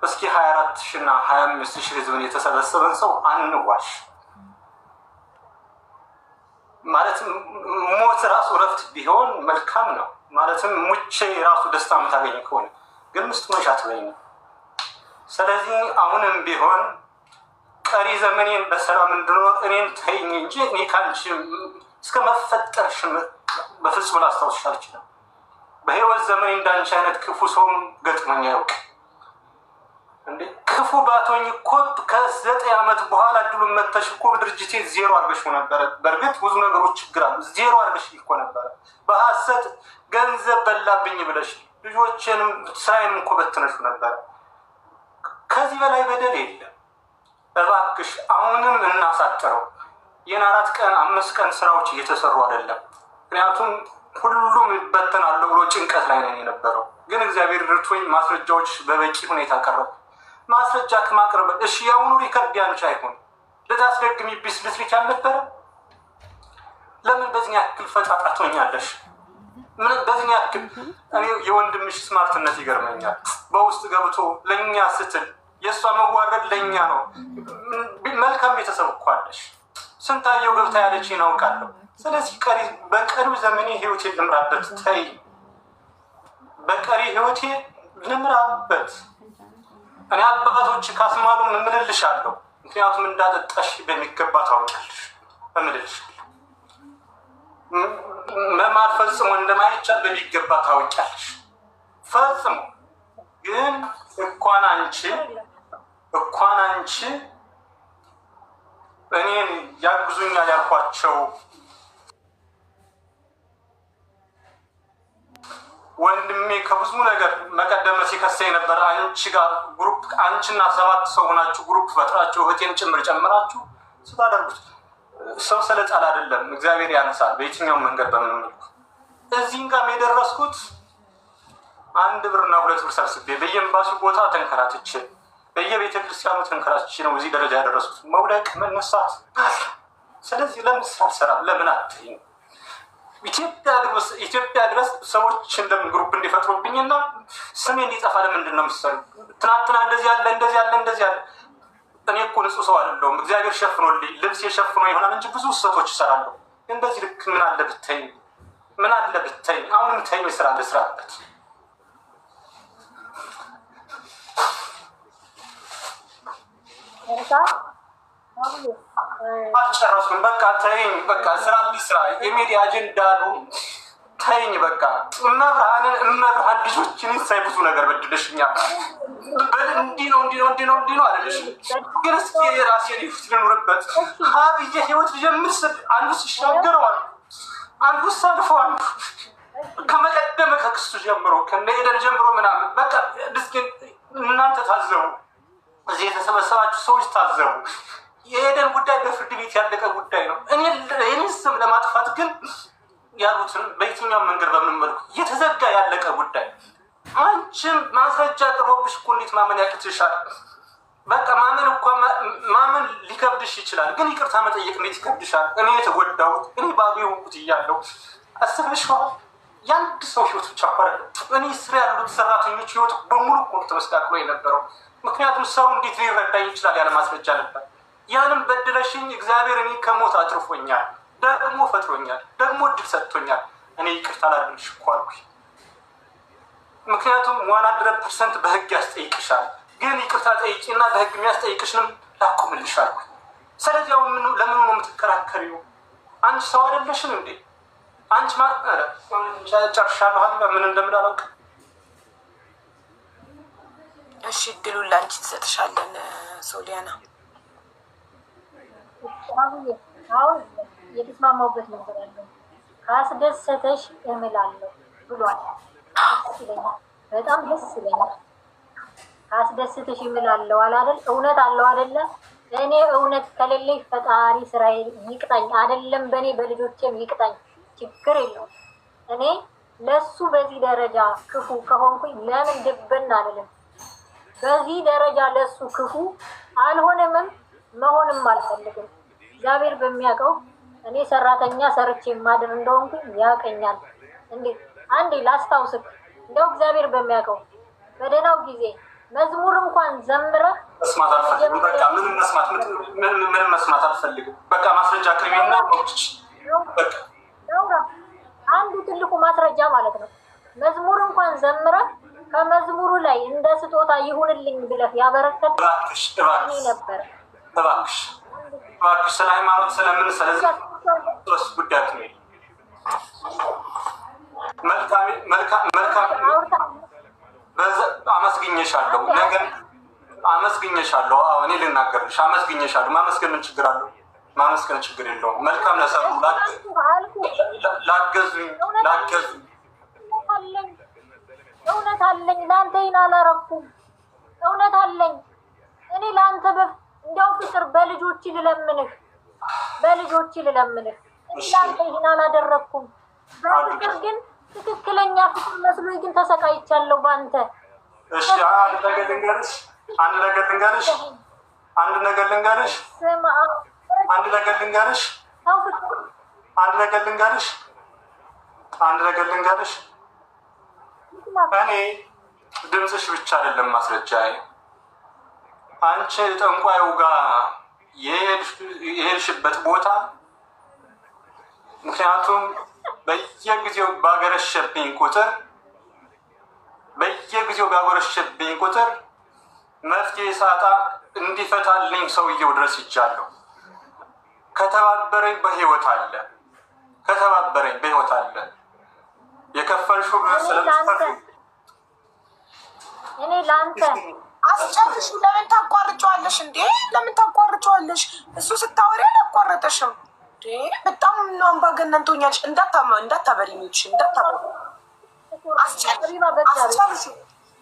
እስኪ 24,000 እና 25,000 ህዝብን የተሰበሰበን ሰው አንዋሽ። ማለትም ሞት ራሱ እረፍት ቢሆን መልካም ነው። ማለትም ሙቼ ራሱ ደስታ የምታገኝ ከሆነ ግን ምስት ሆነሽ አትበይኝ። ስለዚህ አሁንም ቢሆን ቀሪ ዘመኔን በሰላም እንድኖር እኔን ተይኝ እንጂ እኔ ከአንቺ እስከ መፈጠርሽ በፍጹም ላስታውስሽ አልችልም። በህይወት ዘመኔ እንዳንቺ አይነት ክፉ ሰውም ገጥሞኝ አያውቅም። እንዴ ክፉ ባቶኝ እኮ ከ9 ዓመት በኋላ እድሉን መተሽ እኮ ድርጅቴ ዜሮ አድርገሽው ነበረ። በእርግጥ ብዙ ነገሮች ችግር አሉ። ዜሮ አድርገሽ እኮ ነበረ። በሐሰት ገንዘብ በላብኝ ብለሽ ልጆችንም ስራዬንም እኮ በትነሽው ነበረ። ከዚህ በላይ በደል የለም። እባክሽ አሁንም እናሳጥረው። ይህን 4 ቀን 5 ቀን ስራዎች እየተሰሩ አይደለም። ምክንያቱም ሁሉም ይበተናሉ ብሎ ጭንቀት ላይ ነን የነበረው። ግን እግዚአብሔር ረድቶኝ ማስረጃዎች በበቂ ሁኔታ ቀረቡ። ማስረጃ ከማቅረብ እሺ የአሁኑ ሪከርድ ያንቺ አይሆን ልታስደግሚ ቢስ ልትልክ አልነበረ? ለምን በዚህ ያክል ፈጣጣ ትሆኛለሽ? ምን በዚህ ያክል እኔ የወንድምሽ ስማርትነት ይገርመኛል። በውስጥ ገብቶ ለኛ ስትል የእሷ መዋረድ ለኛ ነው። መልካም ቤተሰብ እኮ አለሽ። ስንታየው ገብታ ያለች እናውቃለሁ። ስለዚህ በቀሪው ዘመኔ ህይወቴ ልምራበት። ተይ በቀሪ ህይወቴ ልምራበት። እኔ አባቶች ካስማሉ እምልልሻለሁ። ምክንያቱም እንዳጠጣሽ በሚገባ ታውቂያለሽ። እምልልሻለሁ መማር ፈጽሞ እንደማይቻል በሚገባ ታውቂያለሽ። ፈጽሞ ግን እንኳን አንቺ እኔን ያግዙኛል ያልኳቸው ወንድሜ ከብዙ ነገር መቀደመ ሲከሰኝ ነበር። አንቺ ጋር ግሩፕ አንቺና 7 ሰው ሆናችሁ ግሩፕ ፈጥራችሁ እህቴን ጭምር ጨምራችሁ ስታደርጉት ሰው ስለጣል አይደለም፣ እግዚአብሔር ያነሳል በየትኛውም መንገድ በምንመልኩ። እዚህም ጋር የደረስኩት 1 ብርና 2 ብር ሰብስቤ በየኤምባሲው ቦታ ተንከራትቼ በየቤተ ክርስቲያኑ ተንከራትቼ ነው እዚህ ደረጃ ያደረስኩት። መውደቅ መነሳት። ስለዚህ ለምን አልሰራም? ለምን አትይኝ? ኢትዮጵያ ድረስ ሰዎች እንደምን ግሩፕ እንዲፈጥሩብኝና ስሜ እንዲጠፋ ለምንድን ነው የምትሰሩ? ትናንትና እንደዚህ ያለ እኔ እኮ ንጹህ ሰው አይደለሁም። እግዚአብሔር ሸፍኖልኝ ልብስ የሸፍኖ ይሆናል እንጂ ብዙ ስህተቶች እሰራለሁ። ግን በዚህ ልክ ምን አለ ብትይኝ? አሁንም ተይኝ፣ ስራ ልስራበት። አልጨረስኩም። በቃ ተይኝ። በቃ ስራ ልስራ። የሚዲያ አጀንዳ ነው። ተይኝ በቃ። እመብርሃን ልጆችን ሳይ ብዙ ነገር በድለሽኛል። እንዲህ ነው አለልሽ። ግን እስኪ የራሴን ህይወት ልኑርበት። ሀብዬ ህይወት ልጀምር ስል አንዱ ሲሻገረዋል፣ አንዱ ሳልፈዋል። ከመቀደመ ከክሱ ጀምሮ ከነኤደን ጀምሮ ምናምን በቃ ልስኪን እናንተ ታዘቡ። እዚህ የተሰበሰባችሁ ሰዎች ታዘቡ። የኤደን ጉዳይ በፍርድ ቤት ያለቀ ጉዳይ ነው። እኔ ስም ለማጥፋት ግን ያሉትን በየትኛውም መንገድ በምንመልኩ እየተዘጋ ያለቀ ጉዳይ። አንቺም ማስረጃ ቅርቦብሽ እኮ እንዴት ማመን ያቅትሻል? በቃ ማመን ሊከብድሽ ይችላል፣ ግን ይቅርታ መጠየቅ እንዴት ይከብድሻል? እኔ የተጎዳሁት እኔ ባዶ የሆንኩት እያለሁ አስበሽዋል? የአንድ ሰው ህይወት ብቻ እኮ አይደለም። እኔ ስራ ያሉት ሰራተኞች ህይወት በሙሉ እኮ ተመስተካክሎ የነበረው። ምክንያቱም ሰው እንዴት ሊረዳኝ ይችላል? ያለ ማስረጃ ነበር። ያንም በድለሽኝ እግዚአብሔር እኔ ከሞት አትርፎኛል፣ ደግሞ ፈጥሮኛል፣ ደግሞ እድል ሰጥቶኛል። እኔ ይቅርታ ላድርግልሽ እኮ አልኩኝ። ምክንያቱም 100% በህግ ያስጠይቅሻል፣ ግን ይቅርታ ጠይቂና በህግ የሚያስጠይቅሽንም ላቁምልሽ አልኩኝ። ስለዚህ አሁን ለምን ነው የምትከራከሪው? አንቺ ሰው አይደለሽም እንዴ? አንቺ ጨርሻለሁ አለ ምን እንደምላላውቅ። እሺ እድሉን ለአንቺ ትሰጥሻለን ሶሊያና። አሁን የተስማማሁበት ነገር አለ። ካስደሰተሽ እምላለሁ ብሏል። በጣም ደስ ይለኛል። ካስደሰተሽ እምላለሁ አላደል? እውነት አለው አይደለ? እኔ እውነት ከሌለኝ ፈጣሪ ስራዬ ይቅጣኝ፣ አይደለም በእኔ በልጆቼም ይቅጣኝ፣ ችግር የለውም። እኔ ለሱ በዚህ ደረጃ ክፉ ከሆንኩኝ ለምን ድብን አልልም? በዚህ ደረጃ ለሱ ክፉ አልሆነምም፣ መሆንም አልፈልግም። እግዚአብሔር በሚያውቀው እኔ ሰራተኛ ሰርቼ የማድር እንደሆንኩኝ ያውቀኛል። እንዴት አንዴ ላስታውስክ፣ እንደው እግዚአብሔር በሚያውቀው በደህናው ጊዜ መዝሙር እንኳን ዘምረህ መስማት አልፈልግም። በቃ ምንም መስማት አልፈልግም። በቃ ማስረጃ አቅርቢና በቃ አንዱ ትልቁ ማስረጃ ማለት ነው። መዝሙር እንኳን ዘምረህ ከመዝሙሩ ላይ እንደ ስጦታ ይሁንልኝ ብለህ ያበረከት ነበር። እባክሽ ስለ ሃይማኖት ስለምን ስለዚህ ጉዳያት ነው። መልካም አመስግኜሻለሁ። ነገር እኔ ልናገርልሽ አመስግኜሻለሁ። ማመስገን ምን ችግር አለው? ማመስገን ችግር የለውም። መልካም ለሰሩ ላገዙኝ እውነት አለኝ። ለአንተ ይህን አላረኩም። እውነት አለኝ። እኔ ለአንተ እንዲያው ፍቅር በልጆች ልለምንህ እኔ ለአንተ ይህን አላደረግኩም። በፍቅር ግን ትክክለኛ ፍቅር መስሎኝ ግን ተሰቃይቻለሁ በአንተ። እሺ አንድ ነገር ልንገርሽ እኔ ድምፅሽ ብቻ አይደለም ማስረጃዬ። አንቺ ጠንቋዩ ጋር የሄድሽበት ቦታ ምክንያቱም በየጊዜው ባገረሸብኝ ቁጥር መፍትሄ ሳጣ እንዲፈታልኝ ሰውየው ድረስ ይቻለሁ። ከተባበረኝ በህይወት አለ የከፈልሽው ስለምትከፍል እኔ ለአንተ አስጨርሹ። ለምን ታቋርጫዋለሽ እንዴ? እሱ ስታወሪ አላቋረጠሽም እንዴ? በጣም ነው አምባገነን ትሆኛለሽ። እንዳታበሪ ሚልሽ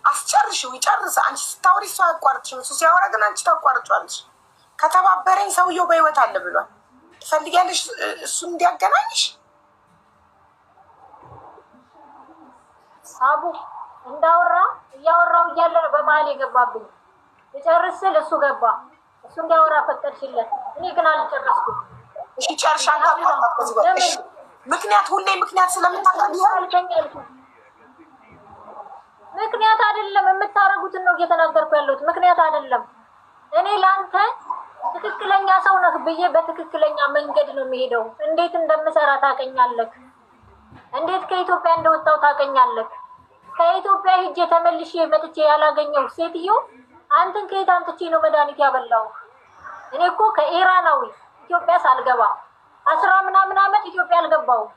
አስጨርሹ። ይጨርስ። አንቺ ስታወሪ እሱ አያቋርጥሽም። እሱ ሲያወራ ግን አንቺ ታቋርጫዋለሽ። ከተባበረኝ ሰውየው በህይወት አለ ብሏል። ትፈልጊያለሽ እሱን እንዲያገናኝሽ? አቡ እያወራው እያለ ነው በመሀል የገባብኝ። ልጨርስ ስል እሱ ገባ። እሱ እንዲያወራ ፈቀድሽለት። እኔ ግን አልጨረስኩም። እሺ ጨርሻ። ምክንያት ስለምታቀርብ ምክንያት አይደለም። የምታረጉትን ነው እየተናገርኩ ያለሁት። ምክንያት አይደለም። እኔ ለአንተ ትክክለኛ ሰው ነህ ብዬ በትክክለኛ መንገድ ነው የሚሄደው። እንዴት እንደምሰራ ታውቀኛለህ። እንዴት ከኢትዮጵያ እንደወጣው ታውቀኛለህ። ከኢትዮጵያ ሂጄ ተመልሼ መጥቼ ያላገኘው ሴትዮ አንተን ከየት አምጥቼ ነው መድኃኒት ያበላው? እኔ እኮ ከኢራናዊ ኢትዮጵያ ሳልገባ 10 ምናምን ዓመት ኢትዮጵያ አልገባሁም።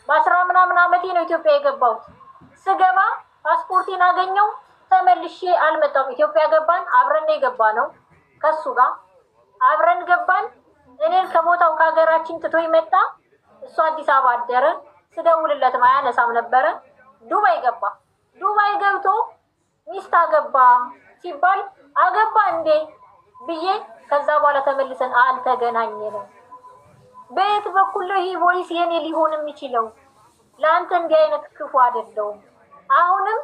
በ10 ምናምን ዓመቴ ነው ኢትዮጵያ የገባሁት። ስገባ ፓስፖርቴን አገኘው፣ ተመልሼ አልመጣሁም። ኢትዮጵያ ገባን፣ አብረን የገባ ነው። ከሱ ጋር አብረን ገባን። እኔን ከቦታው ከሀገራችን ትቶ ይመጣ። እሱ አዲስ አበባ አደረ። ስደውልለትም አያነሳም ነበረ። ዱባይ ገባ። ዱባይ ገብቶ ሚስት አገባ ሲባል አገባ እንዴ ብዬ ከዛ በኋላ ተመልሰን አልተገናኘንም። በየት በኩል ነው ይህ ቮይስ የኔ ሊሆን የሚችለው? ለአንተ እንዲህ አይነት ክፉ አይደለሁም። አሁንም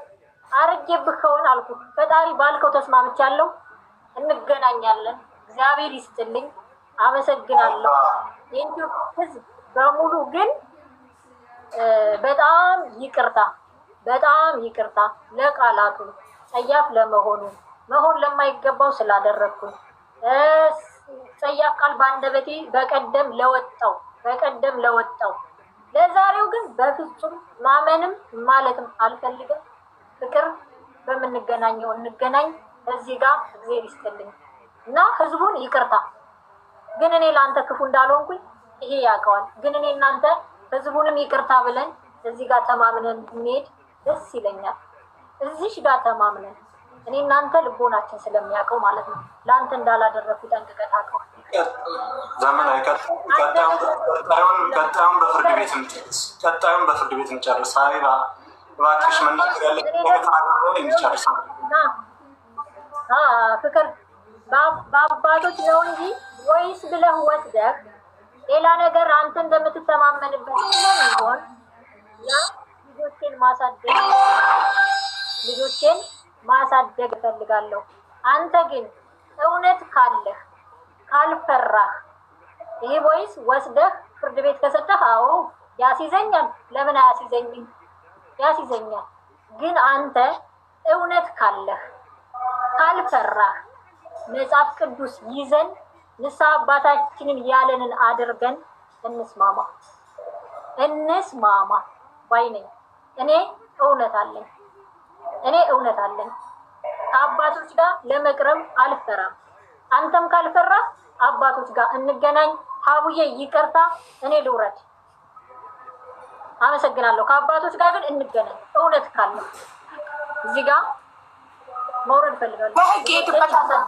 አረጌብህ ከሆነ አልኩት። ፈጣሪ ባልከው ተስማምቻለሁ። እንገናኛለን። እግዚአብሔር ይስጥልኝ። አመሰግናለሁ። የኢትዮጵያ ሕዝብ በሙሉ ግን በጣም ይቅርታ ለቃላቱ ጸያፍ ለመሆኑ መሆን ለማይገባው ስላደረግኩኝ ጸያፍ ቃል በአንደበቴ በቀደም ለወጣው ለዛሬው ግን በፍጹም ማመንም ማለትም አልፈልግም። ፍቅር በምንገናኘው እንገናኝ። እዚህ ጋር እግዚአብሔር ይስጥልኝ እና ህዝቡን ይቅርታ። ግን እኔ ለአንተ ክፉ እንዳልሆንኩኝ ይሄ ያውቀዋል። ግን እኔ እናንተ ህዝቡንም ይቅርታ ብለን እዚህ ጋር ተማምነን እንሄድ ደስ ይለኛል። እዚህ ጋር ተማምነን እኔ እናንተ ልቦናችን ስለሚያውቀው ማለት ነው። ለአንተ እንዳላደረኩ ጠንቅቀህ ታውቀው። ዘመናዊ ቀጣዩን በፍርድ ቤት እንጨርስ። ሀቢባ እባክሽ መናገር ያለንጨርስ። ፍቅር በአባቶች ነው እንጂ ወይስ ብለህ ወስደህ ሌላ ነገር አንተ እንደምትተማመንበት ስለሚሆን ልጆቼን ማሳደግ እፈልጋለሁ። አንተ ግን እውነት ካለህ ካልፈራህ ይህ ወይስ ወስደህ ፍርድ ቤት ከሰጠህ አዎ ያስይዘኛል። ለምን አያስይዘኝም? ያስይዘኛል። ግን አንተ እውነት ካለህ ካልፈራህ መጽሐፍ ቅዱስ ይዘን ንስሐ አባታችንን ያለንን አድርገን እንስማማ ባይ ነኝ። እኔ እውነት አለኝ። ከአባቶች ጋር ለመቅረብ አልፈራም። አንተም ካልፈራህ አባቶች ጋር እንገናኝ። ሀቡዬ ይቅርታ፣ እኔ ልውረድ። አመሰግናለሁ። ከአባቶች ጋር ግን እንገናኝ። እውነት ካለ እዚህ ጋር መውረድ ፈልጋለሁ። በህግ ሄድበታለሁ።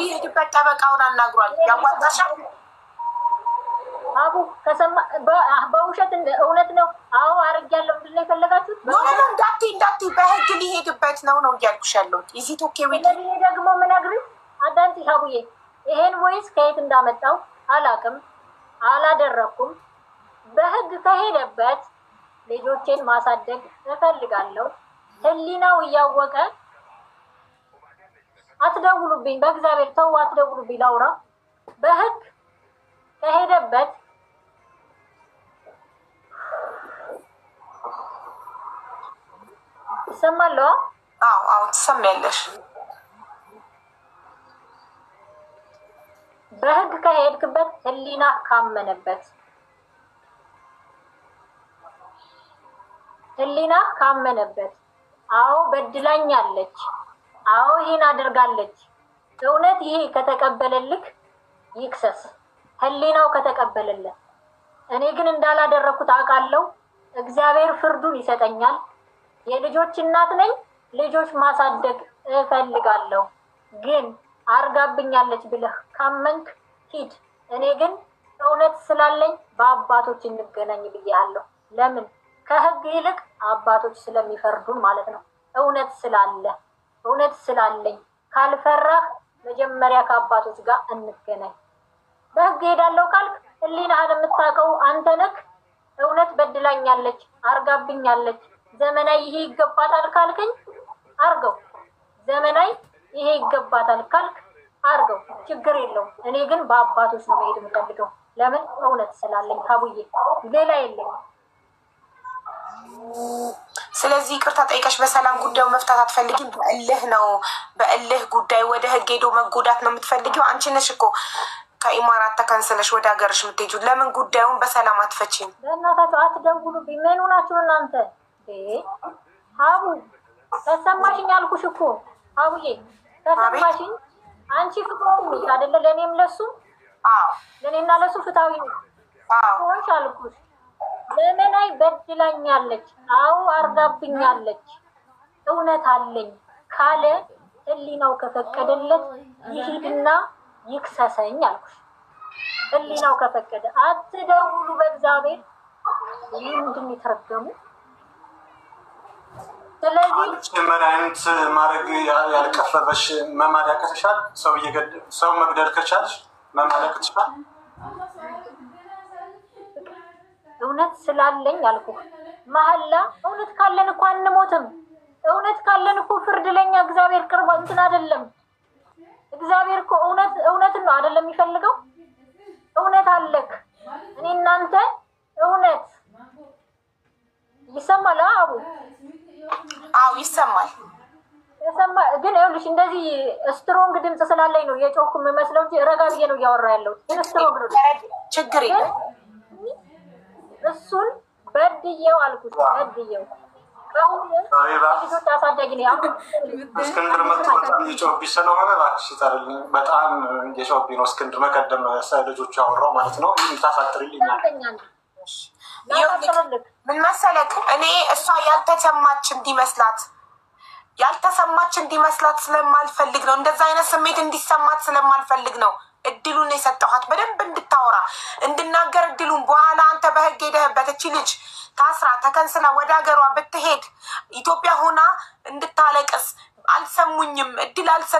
ሄድበት ጠበቃውን አናግሯል። ያዋጣሻል አቡ ከሰማ በውሸት እውነት ነው። አዎ አርጋለሁ እንድል ነው የፈለጋችሁት? እንዳት በህግ ሊሄድበት ነው እያልኩሽ ያለሁት። ኢዚት ኦኬ ወይ ደግሞ ምነግርሽ አዳንቲ ሀቡዬ ይሄን ወይስ ከየት እንዳመጣው አላቅም፣ አላደረኩም። በህግ ከሄደበት ልጆቼን ማሳደግ እፈልጋለሁ። ህሊናው እያወቀ አትደውሉብኝ፣ በእግዚአብሔር ተው አትደውሉብኝ። ላውራ በህግ ከሄደበት ይሰማለሁ። አዎ ትሰሚያለሽ። በህግ ከሄድክበት ህሊና ካመነበት አዎ በድላኛለች፣ አዎ ይሄን አድርጋለች። እውነት ይሄ ከተቀበለልክ ይክሰስ፣ ህሊናው ከተቀበለለት። እኔ ግን እንዳላደረኩት አውቃለሁ። እግዚአብሔር ፍርዱን ይሰጠኛል። የልጆች እናት ነኝ። ልጆች ማሳደግ እፈልጋለሁ። ግን አርጋብኛለች ብለህ ካመንክ ሂድ። እኔ ግን እውነት ስላለኝ በአባቶች እንገናኝ ብያለሁ። ለምን? ከህግ ይልቅ አባቶች ስለሚፈርዱን ማለት ነው። እውነት ስላለኝ ካልፈራህ መጀመሪያ ከአባቶች ጋር እንገናኝ። በህግ ሄዳለሁ ካልክ ህሊናህን የምታውቀው አንተ ነህ። እውነት በድላኛለች፣ አርጋብኛለች፣ ዘመናዊ ይሄ ይገባታል ካልከኝ አርገው። ዘመናዊ ይሄ ይገባታል ካልክ አርገው፣ ችግር የለውም። እኔ ግን በአባቶች ነው መሄድ የምፈልገው። ለምን? እውነት ስላለኝ ካቡዬ፣ ሌላ የለኝም። ስለዚህ ይቅርታ ጠይቀሽ በሰላም ጉዳዩ መፍታት አትፈልጊም? በእልህ ጉዳይ ወደ ህግ ሄዶ መጎዳት ነው የምትፈልጊው? አንቺ ነሽ እኮ ከኢማራት ተከንስለሽ ወደ ሀገርሽ የምትሄጂው። ለምን ጉዳዩን በሰላም አትፈቺም? በእናታችሁ አትደውሉብኝ። ምን ሆናችሁ እናንተ? ሀቡ ተሰማሽኝ አልኩሽ እኮ ሀቡዬ፣ ተሰማሽኝ። አንቺ ፍትሃዊ ነሽ አይደለ? ለእኔም ለሱ ለእኔና ለሱ ፍትሃዊ ሆንሽ አልኩሽ። ዘመናዊ በድላኛለች፣ አዎ አርጋብኛለች፣ እውነት አለኝ ካለ ህሊናው ከፈቀደለት ይሂድና ይክሰሰኝ አልኩሽ። ህሊናው ከፈቀደ አትደውሉ። በእግዚአብሔር ምንድን የተረገሙ። ስለዚህ መድኃኒት ማድረግ ያልቀፈበሽ መማር ያቅትሻል። ሰው መግደል ከቻልሽ መማር ያቅትሻል። እውነት ስላለኝ አልኩ። መሀላ እውነት ካለን እኮ አንሞትም። እውነት ካለን እኮ ፍርድ ለኛ እግዚአብሔር ቅርብ እንትን አይደለም። እግዚአብሔር እኮ እውነትን ነው አይደለም የሚፈልገው። እውነት አለክ። እኔ እናንተ እውነት ይሰማል። አቡ ይሰማል። ግን ይኸውልሽ እንደዚህ ስትሮንግ ድምፅ ስላለኝ ነው የጮኩ የምመስለው እንጂ ረጋ ብዬ ነው እያወራ ያለው። ግን ስትሮንግ ነው ችግር የለም። እሱን በድየው አልኩት። በድየው ልጆች አሳዳጊ ነው። እስክንድር መጥቶ በጣም የጮህብኝ ስለሆነ እባክሽ ታርልኝ። በጣም የጮህብኝ ነው እስክንድር። መቀደም ልጆቹ ያወራው ማለት ነው። ታሳጥርልኛል። ምን መሰለክ፣ እኔ እሷ ያልተሰማች እንዲመስላት ስለማልፈልግ ነው። እንደዛ አይነት ስሜት እንዲሰማት ስለማልፈልግ ነው እድሉን የሰጠኋት በደንብ እንድታወራ እንድናገር እድሉን። በኋላ አንተ በህግ ሄደህበት እቺ ልጅ ታስራ ተከንስላ ወደ ሀገሯ ብትሄድ ኢትዮጵያ ሆና እንድታለቅስ አልሰሙኝም፣ እድል አልሰ